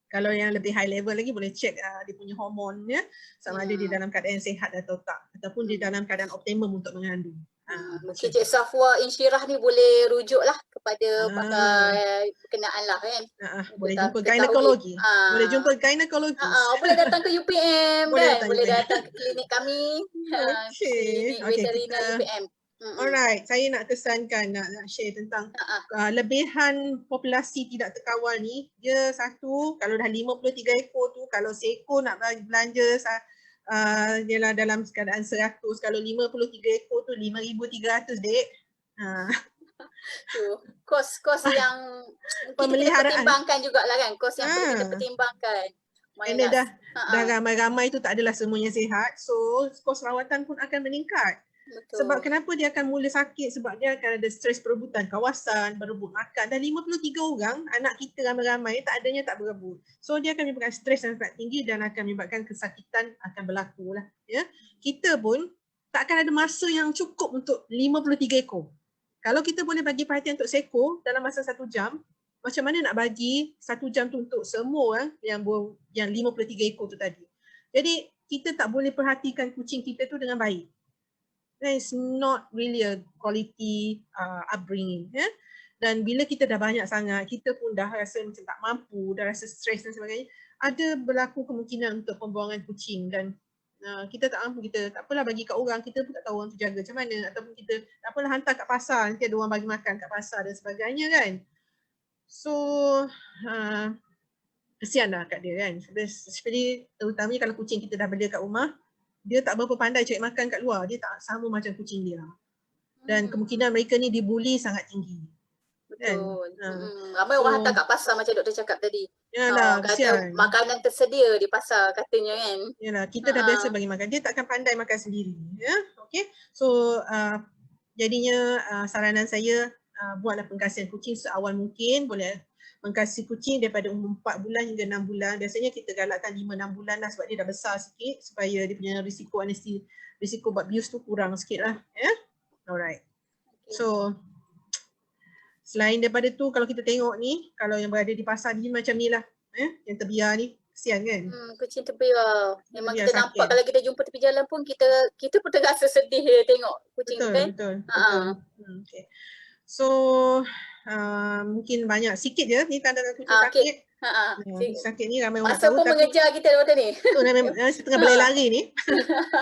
Kalau yang lebih high level lagi boleh check dia punya hormonnya sama ada dia dalam keadaan sihat atau tak, ataupun dia dalam keadaan optimum untuk mengandung.
Mungkin Cik Safwa Insyirah ni boleh rujuk lah kepada pakar berkenaan lah kan.
Boleh jumpa ginekologi. Boleh jumpa ginekologi.
Boleh datang ke UPM kan. Boleh datang ke klinik kami. Klinik veteriner UPM.
Alright, saya nak kesankan, nak share tentang lebihan populasi tidak terkawal ni. Dia satu, kalau dah 53 ekor tu, kalau seekor nak belanja dia dalam keadaan 100, kalau 53 ekor tu 5,300 dek.
Kos yang kita pertimbangkan jugalah kan. Kos yang perlu kita pertimbangkan.
Ini dah ramai-ramai tu tak adalah semuanya sihat. So kos rawatan pun akan meningkat. Betul. Sebab kenapa dia akan mula sakit? Sebab dia akan ada stres perebutan kawasan, berebut makan. Dan 53 orang, anak kita ramai-ramai, tak adanya tak berebut. So dia akan menyebabkan stres yang sangat tinggi dan akan menyebabkan kesakitan akan berlaku lah. Ya? Kita pun tak akan ada masa yang cukup untuk 53 ekor. Kalau kita boleh bagi perhatian untuk seekor dalam masa 1 jam, macam mana nak bagi 1 jam tu untuk semua orang yang 53 ekor tu tadi. Jadi kita tak boleh perhatikan kucing kita tu dengan baik. It's not really a quality upbringing. Dan bila kita dah banyak sangat, kita pun dah rasa macam tak mampu, dah rasa stres dan sebagainya, ada berlaku kemungkinan untuk pembuangan kucing dan kita tak mampu, kita tak apalah bagi kat orang, kita pun tak tahu orang tu jaga macam mana, ataupun kita tak apalah hantar kat pasar, nanti ada orang bagi makan kat pasar dan sebagainya kan. So kesian lah kat dia kan. Especially terutamanya kalau kucing kita dah bela kat rumah, dia tak berapa pandai cari makan kat luar, dia tak sama macam kucing dia. Dan kemungkinan mereka ni dibuli sangat tinggi.
Betul. Kan? Ramai orang hantar kat pasar macam doktor cakap tadi.
Yalah,
kata makanan tersedia di pasar katanya kan.
Yalah, kita dah biasa bagi makan, dia takkan pandai makan sendiri. Ya, okey. So jadinya saranan saya, buatlah pengkasihan kucing seawal mungkin, boleh mengkasih kucing daripada umur 4 bulan hingga 6 bulan. Biasanya kita galakkan 5-6 bulan lah sebab dia dah besar sikit supaya dia punya risiko buat abuse tu kurang sikit lah. Yeah? Alright. So Selain daripada tu, kalau kita tengok ni, kalau yang berada di pasar ni macam ni lah, yang terbiar ni, kesian kan?
Kucing terbiar. Memang
Terbiar
kita nampak
sakit.
kalau kita jumpa tepi jalan pun kita pun terasa sedih dia tengok kucing tu
Betul,
kan.
betul,
Ha.
betul. Okay. So, mungkin banyak, sikit je ni tanda-tanda kucing
Okey.
sakit. Sakit ni ramai orang
Masa
tak tahu,
pun
tapi
mengejar kita daripada ni.
tu tengah belai lari ni.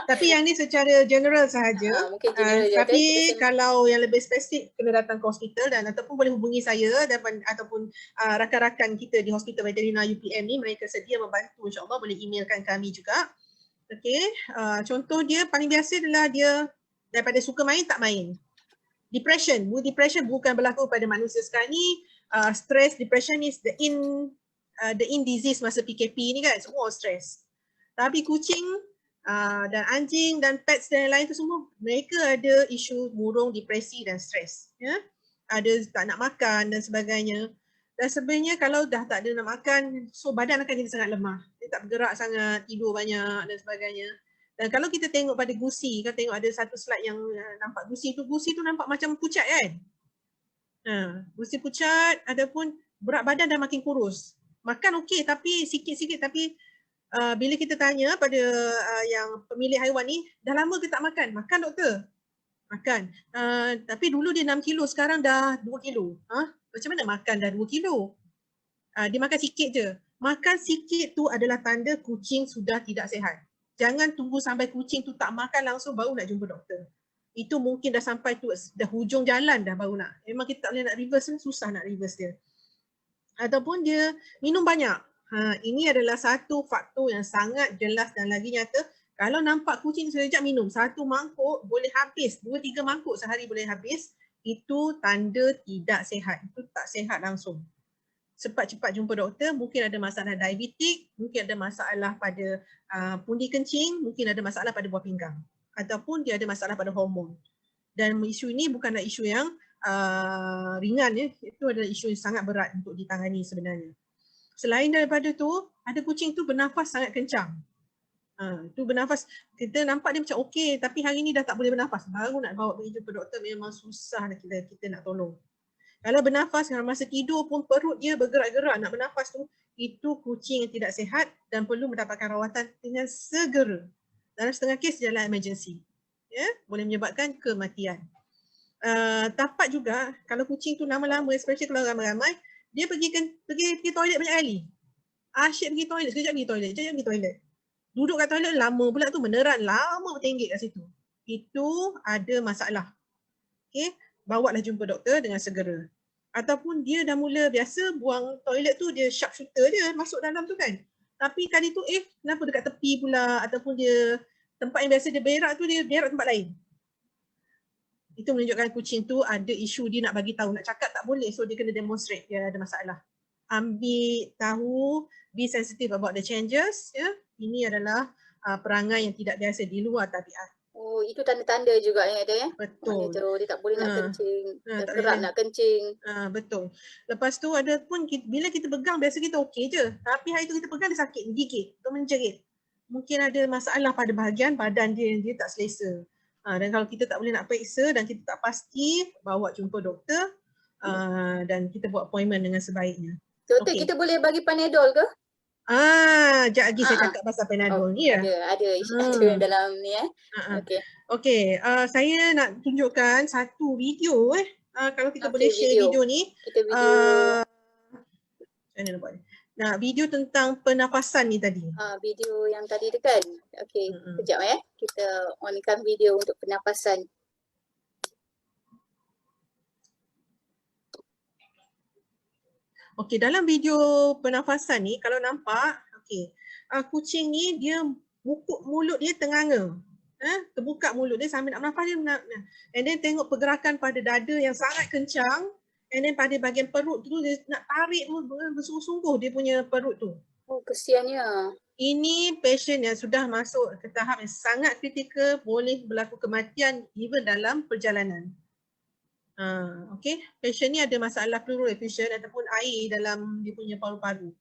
Tapi yang ni secara general sahaja.
Mungkin general je.
Tapi kalau yang lebih spesifik, kena datang ke hospital dan ataupun boleh hubungi saya ataupun rakan-rakan kita di Hospital Veterina UPM ni, mereka sedia membantu, insyaAllah boleh emailkan kami juga. Okay, contoh dia paling biasa adalah dia daripada suka main tak main. Depression bukan berlaku pada manusia sekarang ni. Stress, depression is the in disease masa PKP ni kan, semua stress. Tapi kucing dan anjing dan pets dan lain tu semua, mereka ada isu murung, depresi dan stres. Ya? Ada tak nak makan dan sebagainya. Dan sebenarnya kalau dah tak ada nak makan, so badan akan jadi sangat lemah. Dia tak bergerak sangat, tidur banyak dan sebagainya. Dan kalau kita tengok pada gusi, kan tengok ada satu slide yang nampak gusi tu nampak macam pucat kan? Gusi pucat, adapun berat badan dah makin kurus. Makan okey tapi sikit-sikit, tapi bila kita tanya pada yang pemilik haiwan ni, dah lama ke tak makan? Makan doktor. Makan. Tapi dulu dia 6 kilo, sekarang dah 2 kilo. Macam mana makan dah 2 kilo? Dia makan sikit je. Makan sikit tu adalah tanda kucing sudah tidak sihat. Jangan tunggu sampai kucing tu tak makan langsung baru nak jumpa doktor. Itu mungkin dah sampai tu, dah hujung jalan dah baru nak. Memang kita tak boleh nak reverse, susah nak reverse dia. Ataupun dia minum banyak. Ini adalah satu faktor yang sangat jelas dan lagi nyata. Kalau nampak kucing sekejap minum, 1 mangkuk boleh habis, 2-3 mangkuk sehari boleh habis, itu tanda tidak sihat. Itu tak sihat langsung. Cepat-cepat jumpa doktor, mungkin ada masalah diabetik, mungkin ada masalah pada pundi kencing, mungkin ada masalah pada buah pinggang. Ataupun dia ada masalah pada hormon. Dan isu ini bukanlah isu yang ringan, ya. Itu adalah isu yang sangat berat untuk ditangani sebenarnya. Selain daripada tu, ada kucing tu bernafas sangat kencang. Tu bernafas, kita nampak dia macam okey, tapi hari ni dah tak boleh bernafas. Baru nak bawa pergi jumpa doktor, memang susah kita nak tolong. Kalau bernafas, masa tidur pun perut dia bergerak-gerak nak bernafas tu, itu kucing yang tidak sihat dan perlu mendapatkan rawatan dengan segera. Dalam setengah kes jalan emergency. Ya, boleh menyebabkan kematian. Tapak juga, kalau kucing tu lama-lama, especially kalau ramai-ramai, dia pergi toilet banyak kali. Asyik pergi toilet, sekejap pergi toilet. Duduk kat toilet lama pula tu, meneran lama bertenggek kat situ. Itu ada masalah. Okay, bawalah jumpa doktor dengan segera. Ataupun dia dah mula biasa buang toilet tu, dia sharp shooter dia masuk dalam tu kan. Tapi kali tu kenapa dekat tepi pula, ataupun dia tempat yang biasa dia berak tu, dia berak tempat lain. Itu menunjukkan kucing tu ada isu, dia nak bagi tahu, nak cakap tak boleh, so dia kena demonstrate dia ada masalah. Ambil tahu, be sensitive about the changes, ya. Ini adalah perangai yang tidak biasa di luar tabiat.
Oh, itu tanda-tanda juga ya tu ya.
Betul.
Dia tak boleh nak kencing,
gerak
nak kencing.
Betul. Lepas tu ada pun bila kita pegang biasa kita okey je. Tapi hari tu kita pegang dia sakit, gigit atau menjerit. Mungkin ada masalah pada bahagian badan dia yang dia tak selesa. Dan kalau kita tak boleh nak periksa dan kita tak pasti, bawa jumpa doktor dan kita buat appointment dengan sebaiknya.
Doktor, kita boleh bagi Panadol ke?
Sekejap lagi saya cakap pasal Panadol ni ya.
Ada dalam ni
Okey, saya nak tunjukkan satu video kalau kita boleh share video ni.
Kita video.
Macam mana nak buat ni? Nah, video tentang pernafasan ni tadi.
Video yang tadi tu kan. Okey, sekejap ya. Kita onkan video untuk pernafasan.
Okey, dalam video pernafasan ni kalau nampak, kucing ni dia mulut dia tenganga. Terbuka mulut dia sambil nak bernafas dia. And then tengok pergerakan pada dada yang sangat kencang. And then pada bahagian perut tu dia nak tarik tu bersungguh-sungguh dia punya perut tu.
Oh, kesiannya. Ini
patient yang sudah masuk ke tahap yang sangat kritikal, boleh berlaku kematian even dalam perjalanan. Okey, patient ni ada masalah pleural effusion ataupun air dalam dia punya paru-paru.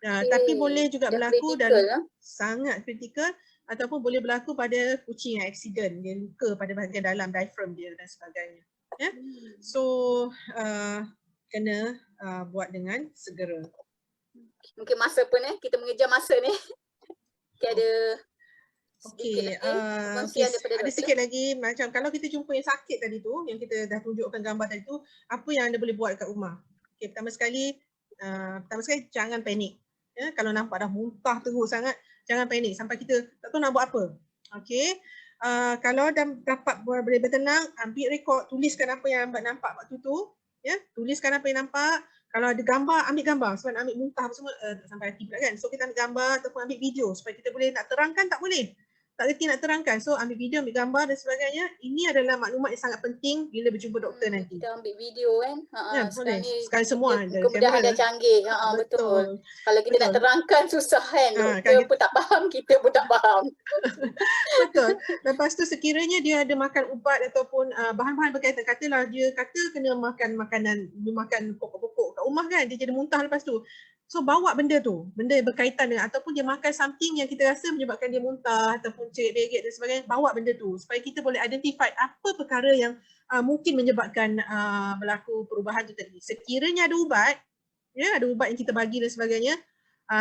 Tapi boleh juga berlaku dalam sangat kritikal ataupun boleh berlaku pada kucing yang accident, dia luka pada bahagian dalam diaphragm dia dan sebagainya. Ya. So kena buat dengan segera.
Mungkin masa pun kita mengejar masa ni. Okay, ada sedikit
Okey,
lagi perkongsian daripada
ada
doktor.
sikit lagi macam kalau kita jumpa yang sakit tadi tu, yang kita dah tunjukkan gambar tadi tu, apa yang anda boleh buat kat rumah? Okey, pertama sekali jangan panik. Ya, kalau nampak dah muntah terus sangat, jangan panik sampai kita tak tahu nak buat apa. Okey. Kalau dah dapat boleh bertenang, ambil rekod, tuliskan apa yang anda nampak waktu tu. Ya, tuliskan apa yang nampak. Kalau ada gambar, ambil gambar. Sebab nak ambil muntah semua tak sampai hati pula kan. So kita ambil gambar ataupun ambil video supaya kita boleh nak terangkan, tak boleh. Tak reti nak terangkan. So ambil video, ambil gambar dan sebagainya. Ini adalah maklumat yang sangat penting bila berjumpa doktor nanti.
Kita ambil video kan.
Ya,
Sekarang
boleh.
ni
Sekarang semua ada
kemudahan
kamera.
dah canggih. Betul. Kalau kita nak terangkan susah kan. Doktor pun tak faham, kita pun tak faham.
Betul. Lepas tu sekiranya dia ada makan ubat ataupun bahan-bahan berkaitan, katalah dia kata kena makan makanan, makan pokok-pokok kat rumah kan, dia jadi muntah lepas tu. So bawa benda tu, benda yang berkaitan dengan ataupun dia makan something yang kita rasa menyebabkan dia muntah ataupun cerit-berit dan sebagainya, bawa benda tu supaya kita boleh identify apa perkara yang mungkin menyebabkan berlaku perubahan tu tadi. Sekiranya ada ubat, ya ada ubat yang kita bagi dan sebagainya,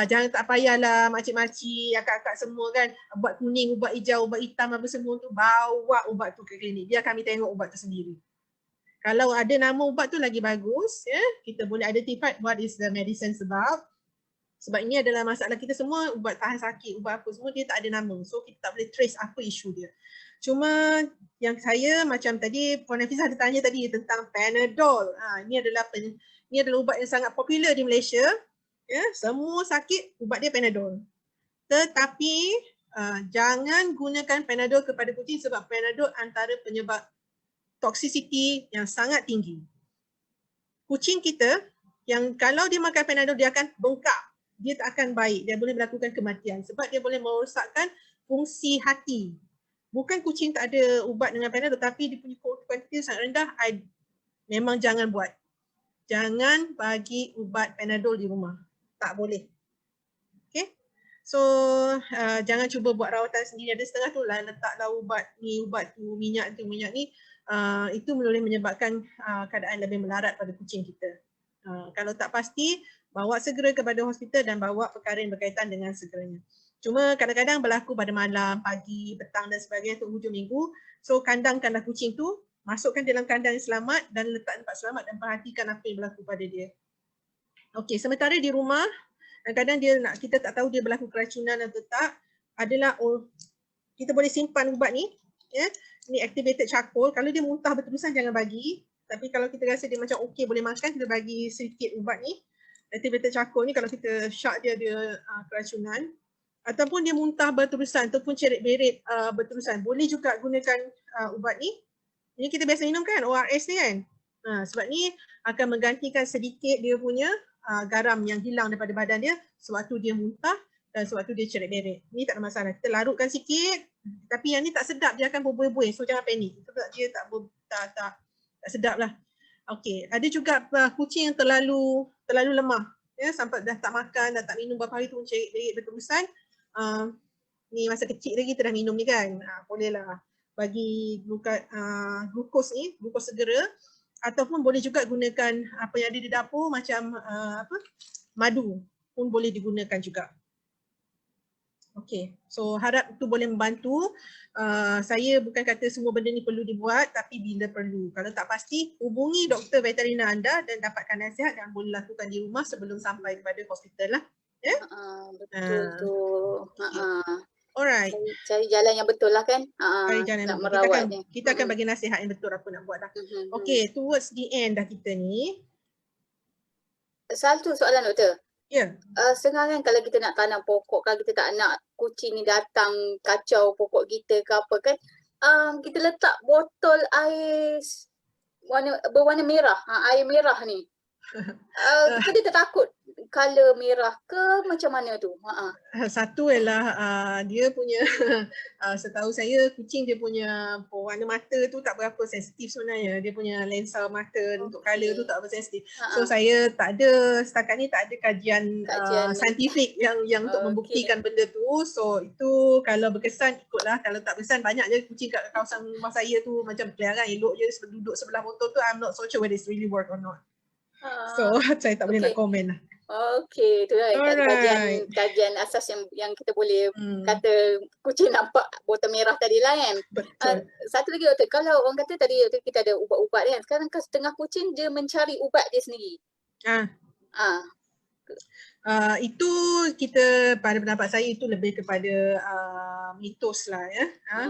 jangan tak payahlah makcik-makcik, akak-akak semua kan, ubat kuning, ubat hijau, ubat hitam apa semua tu, bawa ubat tu ke klinik. Biar kami tengok ubat tu sendiri. Kalau ada nama ubat tu lagi bagus, ya, kita boleh identify what is the medicine about. Sebab ini adalah masalah kita semua, ubat tahan sakit, ubat apa semua dia tak ada nama. So kita tak boleh trace apa isu dia. Cuma yang saya macam tadi Puan Nafisah ada tanya tadi tentang Panadol. Ini adalah ubat yang sangat popular di Malaysia. Ya, semua sakit ubat dia Panadol. Tetapi jangan gunakan Panadol kepada kucing sebab Panadol antara penyebab toxicity yang sangat tinggi. Kucing kita yang kalau dia makan Panadol dia akan bengkak. Dia tak akan baik. Dia boleh melakukan kematian sebab dia boleh merosakkan fungsi hati. Bukan kucing tak ada ubat dengan Panadol tapi dia punya kuantiti sangat rendah. Memang jangan buat. Jangan bagi ubat Panadol di rumah. Tak boleh. Okay. So jangan cuba buat rawatan sendiri. Ada setengah tu lah letaklah ubat ni, ubat tu, minyak tu, minyak ni. Itu boleh menyebabkan keadaan lebih melarat pada kucing kita. Kalau tak pasti, bawa segera kepada hospital dan bawa perkara yang berkaitan dengan segeranya. Cuma kadang-kadang berlaku pada malam, pagi, petang dan sebagainya untuk hujung minggu. So kandangkanlah kucing tu, masukkan dalam kandang yang selamat dan letak tempat selamat dan perhatikan apa yang berlaku pada dia. Okey, sementara di rumah, kadang-kadang kita tak tahu dia berlaku keracunan atau tak, adalah kita boleh simpan ubat ni, ya. Ni activated charcoal. Kalau dia muntah berterusan jangan bagi. Tapi kalau kita rasa dia macam okey boleh makan, kita bagi sedikit ubat ni. Activated charcoal ni kalau kita syak dia keracunan. Ataupun dia muntah berterusan ataupun cerit-berit berterusan. Boleh juga gunakan ubat ni. Ini kita biasa minum kan, ORS ni kan. Sebab ni akan menggantikan sedikit dia punya garam yang hilang daripada badan dia sewaktu dia muntah dan sewaktu dia cerit-berit. Ni tak ada masalah. Kita larutkan sikit. Tapi yang ni tak sedap, dia akan berbuih-buih. So jangan panik. Sebab dia tak sedap lah. Okey, ada juga kucing yang terlalu lemah. Ya, sampai dah tak makan, dah tak minum beberapa hari tu cerit-berit berterusan. Ni masa kecil lagi kita dah minum ni kan. Bolehlah bagi glukos ni, glukos segera. Ataupun boleh juga gunakan apa yang ada di dapur macam madu pun boleh digunakan juga. Okey, so harap itu boleh membantu. Saya bukan kata semua benda ni perlu dibuat tapi bila perlu. Kalau tak pasti, hubungi doktor veterina anda dan dapatkan nasihat dan boleh lakukan di rumah sebelum sampai kepada hospital lah. Ya?
Betul tu.
Alright.
Cari jalan yang betul lah kan.
Cari jalan
nak
yang betul.
merawatnya.
Kita akan bagi nasihat yang betul apa nak buat dah. Okey, towards the end dah kita ni.
Satu soalan doktor.
Ya.
Sekarang kalau kita nak tanam pokok, kalau kita tak nak kucing ni datang kacau pokok kita ke apa kan, kita letak botol air berwarna merah, air merah ni. Kita takut color merah ke macam mana tu?
Satu ialah dia punya setahu saya kucing dia punya warna mata tu tak berapa sensitif sebenarnya. Dia punya lensa mata untuk color tu tak berapa sensitif. So saya tak ada, setakat ni tak ada kajian saintifik yang untuk membuktikan benda tu. So itu kalau berkesan ikutlah, kalau tak berkesan banyak je kucing kat kawasan rumah saya tu macam peliharaan elok je duduk sebelah motor tu. I'm not so sure whether it's really work or not. So saya tak boleh nak komen lah.
Okey, tu lah tak ada kajian asas yang kita boleh kata kucing nampak botol merah tadi lah kan.
Betul.
Satu lagi doktor, kalau orang kata tadi kita ada ubat-ubat kan, sekarang kan setengah kucing dia mencari ubat dia sendiri.
Itu kita pada pendapat saya itu lebih kepada mitos lah ya.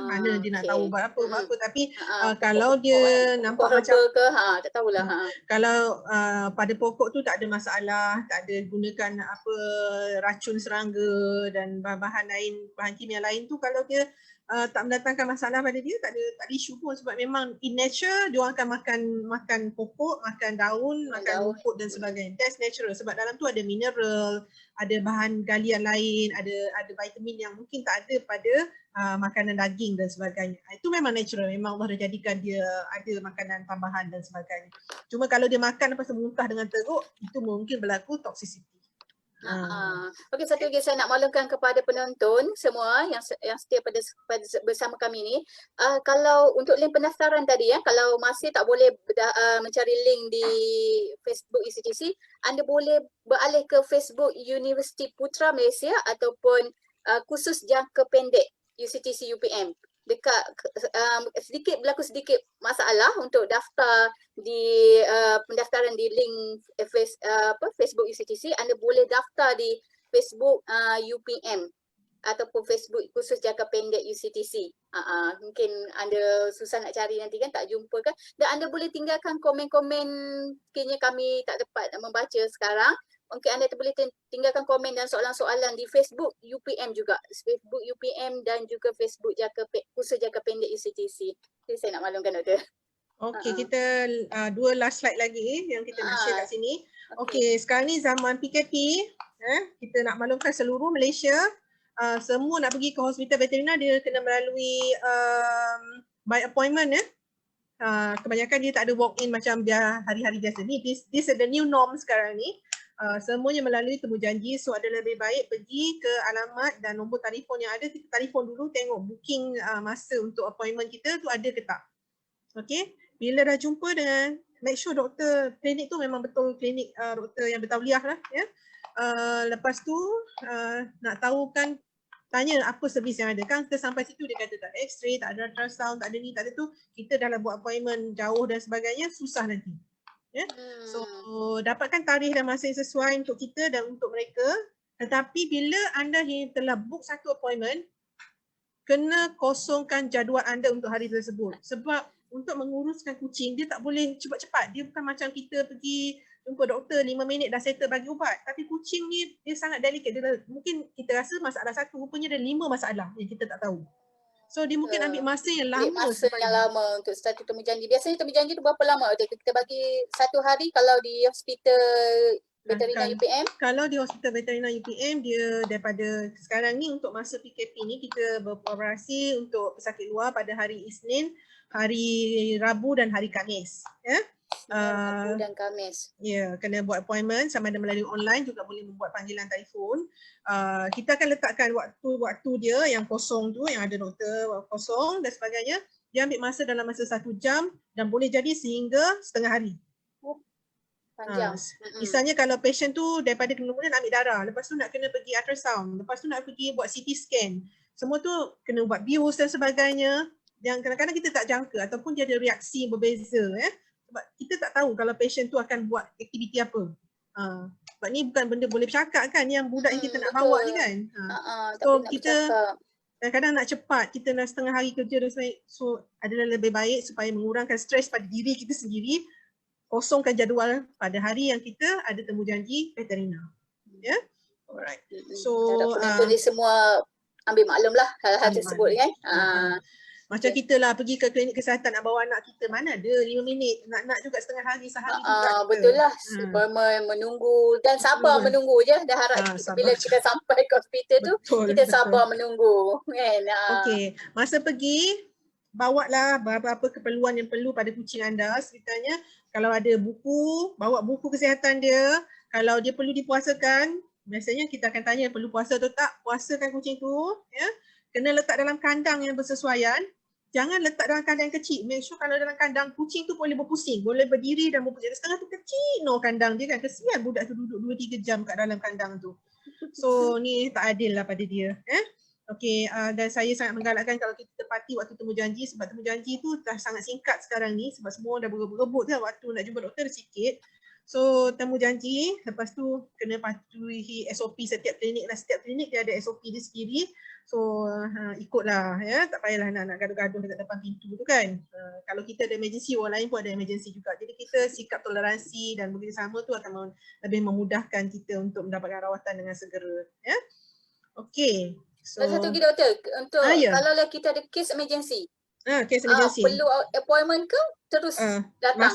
Mana dia nak tahu buat apa tapi kalau dia nampak macam
ke tak tahulah.
Kalau pada pokok tu tak ada masalah, tak ada gunakan apa racun serangga dan bahan-bahan lain, bahan kimia lain tu, kalau dia tak mendatangkan masalah pada dia, tak ada isu pun, sebab memang in nature dia orang akan makan pokok, makan daun, makan rumput dan sebagainya. That's natural sebab dalam tu ada mineral, ada bahan galian lain, ada vitamin yang mungkin tak ada pada makanan daging dan sebagainya. Itu memang natural, memang Allah dah jadikan dia ada makanan tambahan dan sebagainya. Cuma kalau dia makan lepas tu muntah dengan teruk, itu mungkin berlaku toxicity.
Okey, satu lagi saya nak maklumkan kepada penonton semua yang setia pada bersama kami ni, kalau untuk link pendaftaran tadi ya, kalau masih tak boleh mencari link di Facebook UCTC, anda boleh beralih ke Facebook Universiti Putra Malaysia ataupun khusus jangka pendek UCTC UPM. Dekat berlaku sedikit masalah untuk daftar di pendaftaran di link Facebook UCTC. Anda boleh daftar di Facebook UPM ataupun Facebook khusus jangka pendek UCTC. Mungkin anda susah nak cari nanti kan, tak jumpa kan, dan anda boleh tinggalkan komen-komen sekiranya kami tak dapat membaca sekarang. Mungkin anda boleh tinggalkan komen dan soalan-soalan di Facebook UPM juga. Facebook UPM dan juga Facebook khusus jangka pendek UCTC. Jadi saya nak maklumkan doktor.
Okey, kita dua last slide lagi yang kita nak share kat sini. Okey, sekarang ni zaman PKP, kita nak maklumkan seluruh Malaysia, semua nak pergi ke hospital veterina dia kena melalui by appointment ya. Kebanyakan dia tak ada walk in macam dia hari-hari biasa ni. This is the new norm sekarang ni. Semuanya melalui temu janji, so ada lebih baik pergi ke alamat dan nombor telefon yang ada, kita telefon dulu tengok booking masa untuk appointment kita tu ada ke tak. Okey, bila dah jumpa dengan, make sure doktor klinik tu memang betul klinik doktor yang bertauliah lah ya. Lepas tu nak tahu kan, tanya apa servis yang ada kan, kita sampai situ dia kata tak ada x-ray, tak ada ultrasound, tak ada ni, tak ada tu, kita dah buat appointment jauh dan sebagainya, susah nanti. Ya. So dapatkan tarikh dan masa yang sesuai untuk kita dan untuk mereka. Tetapi bila anda telah book satu appointment, kena kosongkan jadual anda untuk hari tersebut. Sebab untuk menguruskan kucing, dia tak boleh cepat-cepat. Dia bukan macam kita pergi jumpa doktor 5 minit dah settle bagi ubat. Tapi kucing ni dia sangat delicate. Mungkin kita rasa masalah satu, rupanya ada 5 masalah yang kita tak tahu. So dia mungkin ambil masa yang lama.
Lama untuk satu temu janji. Biasanya temu janji tu berapa lama? Kita bagi 1 hari kalau di hospital veterina UPM?
Kalau di hospital veterina UPM, dia daripada sekarang ni untuk masa PKP ni kita beroperasi untuk pesakit luar pada hari Isnin, hari Rabu dan hari Khamis. Ya.
Rabu dan Khamis.
Ya, kena buat appointment sama ada melalui online, juga boleh membuat panggilan telefon. Kita akan letakkan waktu dia yang kosong tu, yang ada doktor kosong dan sebagainya. Dia ambil masa dalam masa 1 jam dan boleh jadi sehingga setengah hari.
Panjang.
Misalnya kalau patient tu daripada kemudian ambil darah, lepas tu nak kena pergi ultrasound, lepas tu nak pergi buat CT scan. Semua tu kena buat bios dan sebagainya. Yang kadang-kadang kita tak jangka ataupun dia ada reaksi berbeza sebab kita tak tahu kalau patient tu akan buat aktiviti apa. Sebab ni bukan benda boleh bercakap kan, yang budak yang kita nak bawa ni kan. So kita kadang-kadang nak cepat, kita dah setengah hari kerja dan sebagainya. So adalah lebih baik supaya mengurangkan stres pada diri kita sendiri, kosongkan jadual pada hari yang kita ada temu janji veterina. Ya. Alright. So
penonton semua ambil maklum lah hal-hal tersebut kan.
Macam kita lah pergi ke klinik kesihatan nak bawa anak kita, mana ada 5 minit, nak juga setengah hari, sehari juga kita.
Betul lah, menunggu dan sabar menunggu je. Dah harap bila kita sampai ke hospital tu, kita sabar menunggu kan.
Okey, masa pergi bawa lah beberapa keperluan yang perlu pada kucing anda. Ceritanya kalau ada buku, bawa buku kesihatan dia. Kalau dia perlu dipuasakan, biasanya kita akan tanya perlu puasa atau tak. Puasakan kucing tu, ya. Kena letak dalam kandang yang bersesuaian. Jangan letak dalam kandang yang kecil. Make sure kalau dalam kandang, kucing tu boleh berpusing, boleh berdiri dan berpusing. Setengah tu kecil kandang dia kan. Kesian budak tu duduk 2-3 jam kat dalam kandang tu. So ni tak adil lah pada dia. Okey, dan saya sangat menggalakkan kalau kita tepati waktu temu janji, sebab temu janji tu dah sangat singkat sekarang ni sebab semua dah berebut-rebut kan, waktu nak jumpa doktor sikit. So temu janji, lepas tu kena patuhi SOP setiap klinik lah. Setiap klinik dia ada SOP dia sendiri. So ikutlah ya, tak payahlah nak gaduh-gaduh dekat depan pintu tu kan. Kalau kita ada emergency, orang lain pun ada emergency juga. Jadi kita sikap toleransi dan bekerjasama tu akan lebih memudahkan kita untuk mendapatkan rawatan dengan segera ya. Okey. So
satu lagi doktor, untuk kalau kita ada case emergency.
Case emergency.
Perlu appointment ke terus datang?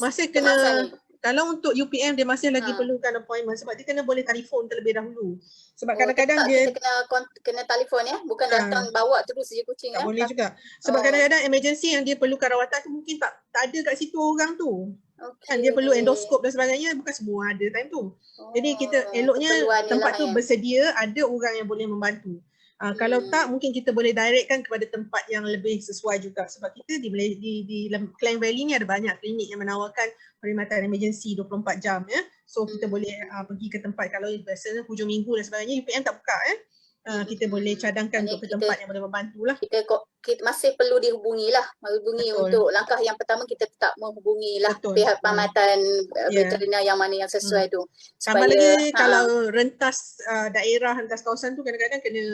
Masih kena. Kalau untuk UPM dia masih lagi perlukan appointment sebab dia kena boleh telefon terlebih dahulu. Sebab kadang-kadang dia
kita kena telefon ya, bukan datang bawa terus je kucing
tak boleh juga. Sebab kadang-kadang emergency yang dia perlukan rawatan tu mungkin tak ada kat situ orang tu. Kan dia perlu endoskop dan sebagainya, bukan semua ada time tu. Jadi kita eloknya tempat tu bersedia, ada orang yang boleh membantu. Kalau tak, mungkin kita boleh directkan kepada tempat yang lebih sesuai juga. Sebab kita di Klang Valley ni ada banyak klinik yang menawarkan perkhidmatan emergency 24 jam ya. So kita boleh pergi ke tempat, kalau biasanya hujung minggu dan sebagainya UPM tak buka kita boleh cadangkan untuk ke tempat yang boleh membantu lah.
Kita masih perlu dihubungi untuk langkah yang pertama, kita tetap menghubungi lah pihak pengamatan veteriner yang mana yang sesuai tu.
Sama lagi kalau rentas daerah, rentas kawasan tu kadang-kadang kena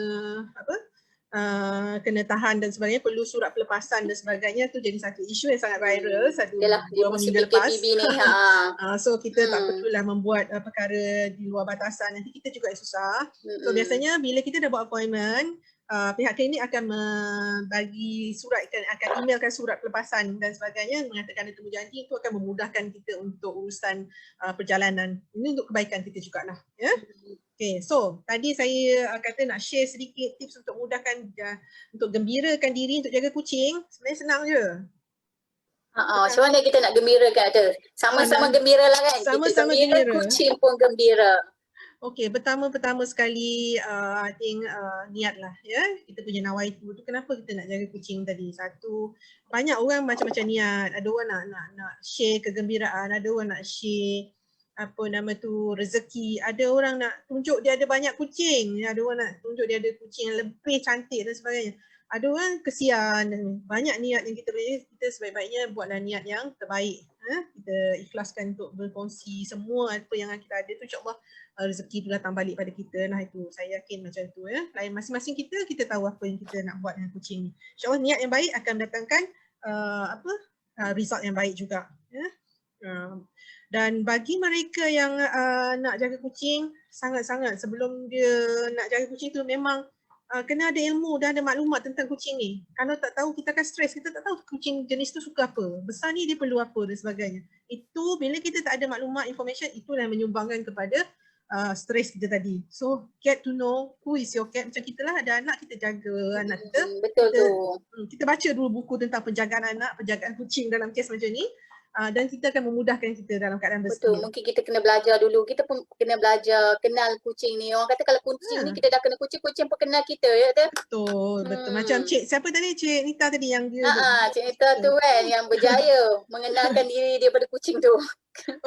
kena tahan dan sebagainya, perlu surat pelepasan dan sebagainya, tu jadi satu isu yang sangat viral beberapa minggu lepas. So kita tak perlulah membuat perkara di luar batasan, nanti kita juga yang susah. So biasanya bila kita dah buat appointment, pihak klinik akan bagi surat, akan emailkan surat pelepasan dan sebagainya, mengatakan ada temu janji, itu akan memudahkan kita untuk urusan perjalanan. Ini untuk kebaikan kita jugalah ya. Okay, so tadi saya kata nak share sedikit tips untuk mudahkan, untuk gembirakan diri untuk jaga kucing. Sebenarnya senang je.
Macam mana kita nak gembirakan tu? Sama-sama gembira lah kan?
Sama-sama
kita gembira, kucing pun gembira.
Okay, pertama sekali I think niat lah ya. Kita punya nawaitu tu, kenapa kita nak jaga kucing tadi. Satu, banyak orang macam-macam niat. Ada orang nak share kegembiraan, ada orang nak share rezeki, ada orang nak tunjuk dia ada banyak kucing, ada orang nak tunjuk dia ada kucing yang lebih cantik dan sebagainya. Ada orang kesian, banyak niat yang kita sebaik-baiknya buatlah niat yang terbaik. Kita ikhlaskan untuk berkongsi semua apa yang kita ada tu, insyaAllah rezeki tu datang balik pada kita lah. Itu saya yakin macam tu ya. Lain masing-masing kita tahu apa yang kita nak buat dengan kucing ni. InsyaAllah niat yang baik akan mendatangkan result yang baik juga ya. Dan bagi mereka yang nak jaga kucing, sangat-sangat sebelum dia nak jaga kucing tu memang kena ada ilmu dan ada maklumat tentang kucing ni. Kalau tak tahu, kita akan stres, kita tak tahu kucing jenis tu suka apa, besar ni dia perlu apa dan sebagainya. Itu bila kita tak ada maklumat, information, itulah yang menyumbangkan kepada stres kita tadi. So get to know who is your cat. Macam kita lah ada anak, kita jaga anak kita.
Betul tu.
Kita baca dulu buku tentang penjagaan anak, penjagaan kucing dalam kes macam ni. Dan kita akan memudahkan kita dalam keadaan bersedia.
Betul, mungkin kita kena belajar dulu. Kita pun kena belajar kenal kucing ni. Orang kata kalau kucing ni kita dah kena kucing pun kenal kita ya
betul? Betul. Macam siapa tadi? Cik Nita tadi yang dia
Cik Nita tu kan yang berjaya mengenalkan diri dia pada kucing tu.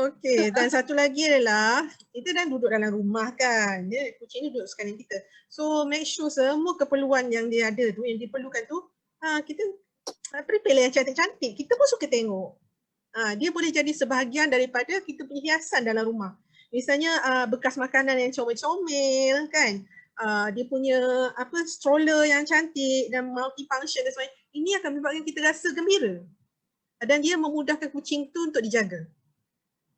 Okey, dan satu lagi adalah kita dah duduk dalam rumah kan. Kucing ni duduk sekalian kita. So make sure semua keperluan yang dia ada tu, yang diperlukan tu, kita prepare yang cantik-cantik. Kita pun suka tengok. Dia boleh jadi sebahagian daripada kita punya hiasan dalam rumah. Misalnya bekas makanan yang comel-comel kan. Dia punya stroller yang cantik dan multifunction dan sebagainya. Ini akan menyebabkan kita rasa gembira. Dan dia memudahkan kucing tu untuk dijaga.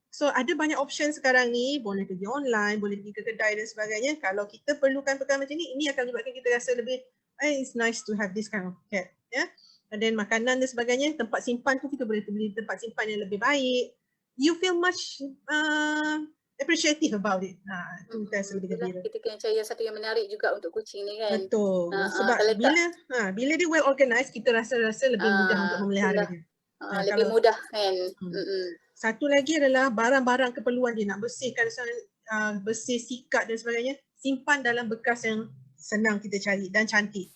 So ada banyak option sekarang ni, boleh pergi online, boleh pergi ke kedai dan sebagainya. Kalau kita perlukan perkara macam ni, ini akan menyebabkan kita rasa lebih it's nice to have this kind of cat. ya. Dan makanan dan sebagainya, tempat simpan tu kita boleh beli tempat simpan yang lebih baik. You feel much appreciative about it. Itu rasa lebih
Itulah
gembira.
kita kena cari satu yang menarik juga untuk kucing ni kan.
Betul. Sebab
Kalau tak
bila dia well organized, kita rasa lebih mudah untuk memelihara
itulah
dia.
lebih mudah kan.
Satu lagi adalah barang-barang keperluan dia nak bersihkan, bersih sikat dan sebagainya, simpan dalam bekas yang senang kita cari dan cantik.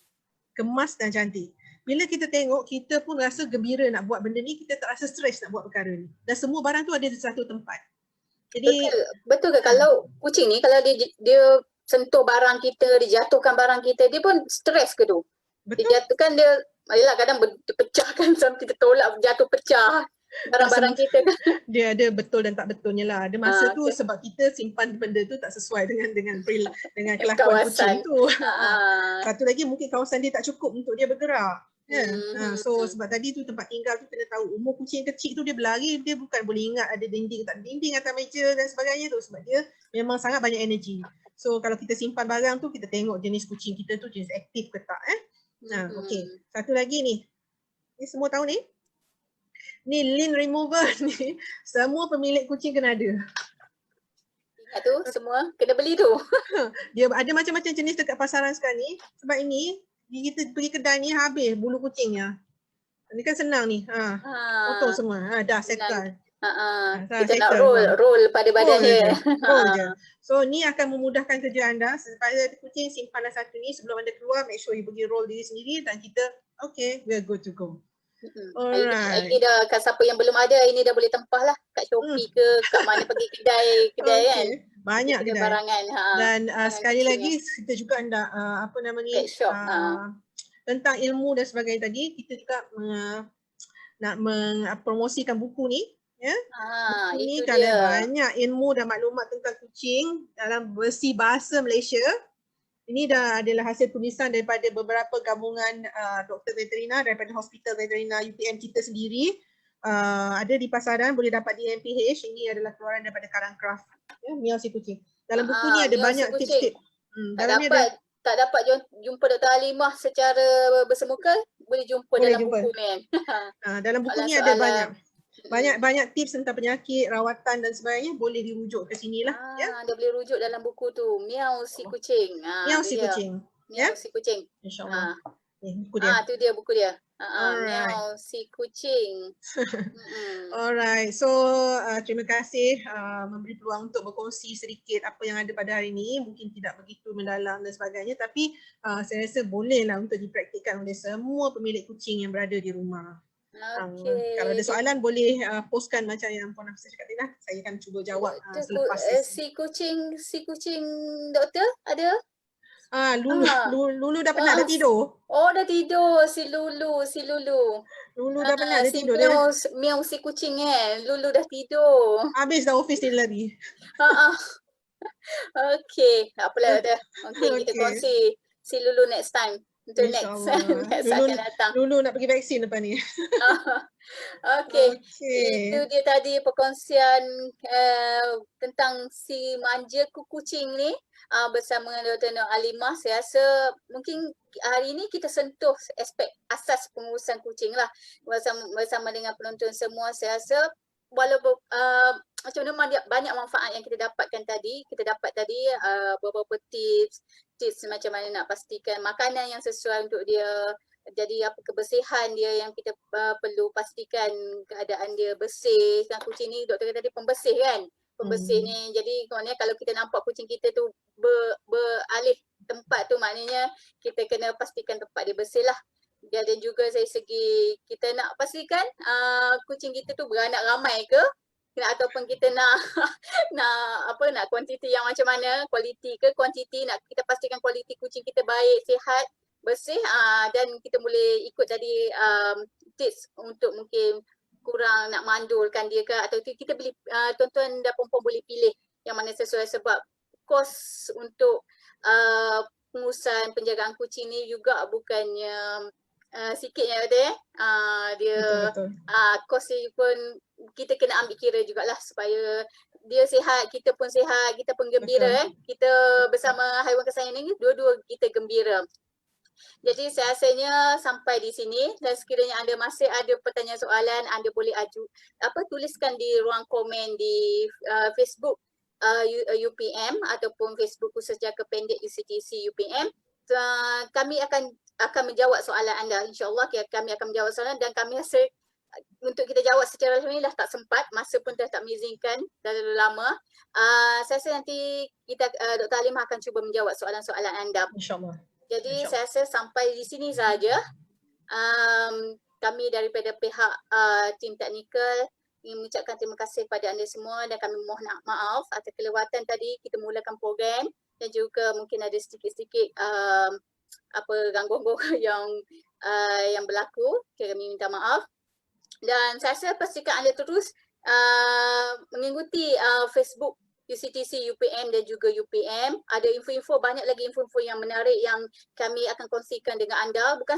Kemas dan cantik. Bila kita tengok, kita pun rasa gembira nak buat benda ni, kita tak rasa stres nak buat perkara ni. Dan semua barang tu ada di satu tempat. Jadi
betul ke kalau kucing ni kalau dia sentuh barang kita, dia jatuhkan barang kita, dia pun stres ke tu?
betul.
Dia jatuhkan dia, yelah kadang dia pecahkan sampai kita tolak jatuh pecah barang-barang kita kan.
Dia ada betul dan tak betulnya lah. Ada masa tu
Okay.
sebab kita simpan benda tu tak sesuai dengan kelakuan kucing tu. Satu lagi mungkin kawasan dia tak cukup untuk dia bergerak. So sebab tadi tu tempat tinggal tu kena tahu umur kucing kecil tu dia berlari, dia bukan boleh ingat ada dinding tak ada dinding atas meja dan sebagainya tu, sebab dia memang sangat banyak energi. So kalau kita simpan barang tu, kita tengok jenis kucing kita tu jenis aktif ke tak. Okey. Satu lagi ni. Ni semua tahu ni? Ni lint remover ni semua pemilik kucing kena ada.
Ingat tu semua kena beli tu.
Dia ada macam-macam jenis dekat pasaran sekarang ni. Sebab ini kita pergi kedai ni habis bulu kucingnya. Ni kan senang ni. Potong semua. Dah settle.
Kita nak roll pada badan dia.
Roll je. So ni akan memudahkan kerja anda. Supaya kucing simpan satu ni sebelum anda keluar, make sure you pergi roll diri sendiri dan kita okay, we are good to go.
Alright. Ini dah siapa yang belum ada, ini dah boleh tempah lah kat Shopee ke kat mana pergi kedai kan.
Banyak kedai.
Barangan.
Dan sekali lagi kita juga nak tentang ilmu dan sebagainya tadi, kita juga nak promosikan buku ni. Ya. Buku ni kalau banyak ilmu dan maklumat tentang kucing dalam versi bahasa Malaysia. Ini dah adalah hasil tulisan daripada beberapa gabungan doktor veterina daripada Hospital Veterina UPM kita sendiri. Ada di pasaran, boleh dapat di MPH. Ini adalah keluaran daripada Karang Craft. Ya, Miao si kucing. Dalam buku ni ada banyak tips-tips.
Tak dapat jumpa Dr. Halimah secara bersemuka, boleh jumpa dalam buku ni kan.
Dalam buku ni ada banyak tips tentang penyakit, rawatan dan sebagainya, boleh dirujuk ke sini lah.
Dia boleh rujuk dalam buku tu. Miao si kucing.
Miao si kucing.
Miao si kucing.
InsyaAllah. Buku dia.
Tu dia buku dia. Miao si kucing.
Alright. So terima kasih memberi peluang untuk berkongsi sedikit apa yang ada pada hari ini. Mungkin tidak begitu mendalam dan sebagainya, tapi saya rasa bolehlah untuk dipraktikkan oleh semua pemilik kucing yang berada di rumah. Kalau ada soalan boleh postkan macam yang Puan Hafsah cakap tadi lah. Saya akan cuba jawab selepas
si kucing doktor ada?
Lulu dah penat, dah tidur.
Oh, dah tidur si Lulu.
Lulu dah penat, dah tidur.
Miao si kucing Lulu dah tidur.
Habis dah office ni lari.
Okay, tak apalah dah. Okay, kita kongsi si Lulu next time. Untuk next akan datang.
Lulu nak pergi vaksin depan ni.
Okay. Itu dia tadi perkongsian tentang si manja kucing ni bersama Dr. Nur Halimah. Saya rasa mungkin hari ini kita sentuh aspek asas pengurusan kucing lah bersama dengan penonton semua. Saya rasa walaupun macam mana banyak manfaat yang kita dapatkan tadi, beberapa tips macam mana nak pastikan makanan yang sesuai untuk dia, jadi apa kebersihan dia yang kita perlu pastikan keadaan dia bersih. Kan kucing ni doktor kata tadi pembersih kan, pembersih ni. Jadi maknanya kalau kita nampak kucing kita tu beralih tempat tu, maknanya kita kena pastikan tempat dia bersih lah. Dan juga dari segi kita nak pastikan kucing kita tu beranak ramai ke, ataupun kita nak kuantiti yang macam mana, kualiti ke kuantiti, nak kita pastikan kualiti kucing kita baik, sihat, bersih, dan kita boleh ikut tadi tips untuk mungkin kurang nak mandulkan dia ke, atau kita boleh tuan-tuan dan puan-puan boleh pilih yang mana sesuai, sebab kos untuk pengurusan penjagaan kucing ni juga bukannya sikitnya dia kos dia pun kita kena ambil kira jugalah supaya dia sihat, kita pun sihat, kita pun gembira. Kita bersama haiwan kesayangan ni dua-dua kita gembira. Jadi saya rasanya sampai di sini dan sekiranya anda masih ada pertanyaan soalan, anda boleh tuliskan di ruang komen di Facebook UPM ataupun Facebook Khusus Jangka Pendek UCTC UPM. Kami akan menjawab soalan anda. InsyaAllah kami akan menjawab soalan dan kami rasa untuk kita jawab secara rasmi dah tak sempat, masa pun dah tak mengizinkan, dah terlalu lama. Saya rasa nanti Dr. Halimah akan cuba menjawab soalan-soalan anda.
InsyaAllah.
Jadi saya rasa sampai di sini saja. Kami daripada pihak tim teknikal ingin mengucapkan terima kasih kepada anda semua dan kami mohon maaf atas kelewatan tadi kita mulakan program dan juga mungkin ada sedikit-sedikit gangguan-gangguan yang berlaku. Kami minta maaf. Dan saya rasa pastikan anda terus mengikuti Facebook UCTC, UPM dan juga UPM. Ada info-info, banyak lagi info-info yang menarik yang kami akan kongsikan dengan anda. Bukan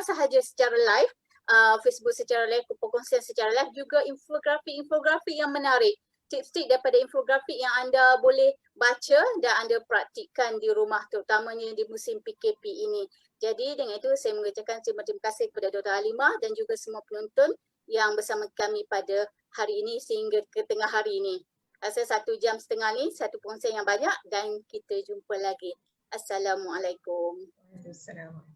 sahaja secara live, Facebook secara live, perkongsian secara live, juga infografi yang menarik. Tips-tips daripada infografik yang anda boleh baca dan anda praktikkan di rumah, terutamanya di musim PKP ini. Jadi dengan itu saya mengucapkan terima kasih kepada Dr. Halimah dan juga semua penonton yang bersama kami pada hari ini sehingga ke tengah hari ini. Rasa 1 jam setengah ni satu perkongsian yang banyak dan kita jumpa lagi. Assalamualaikum.
Assalamualaikum.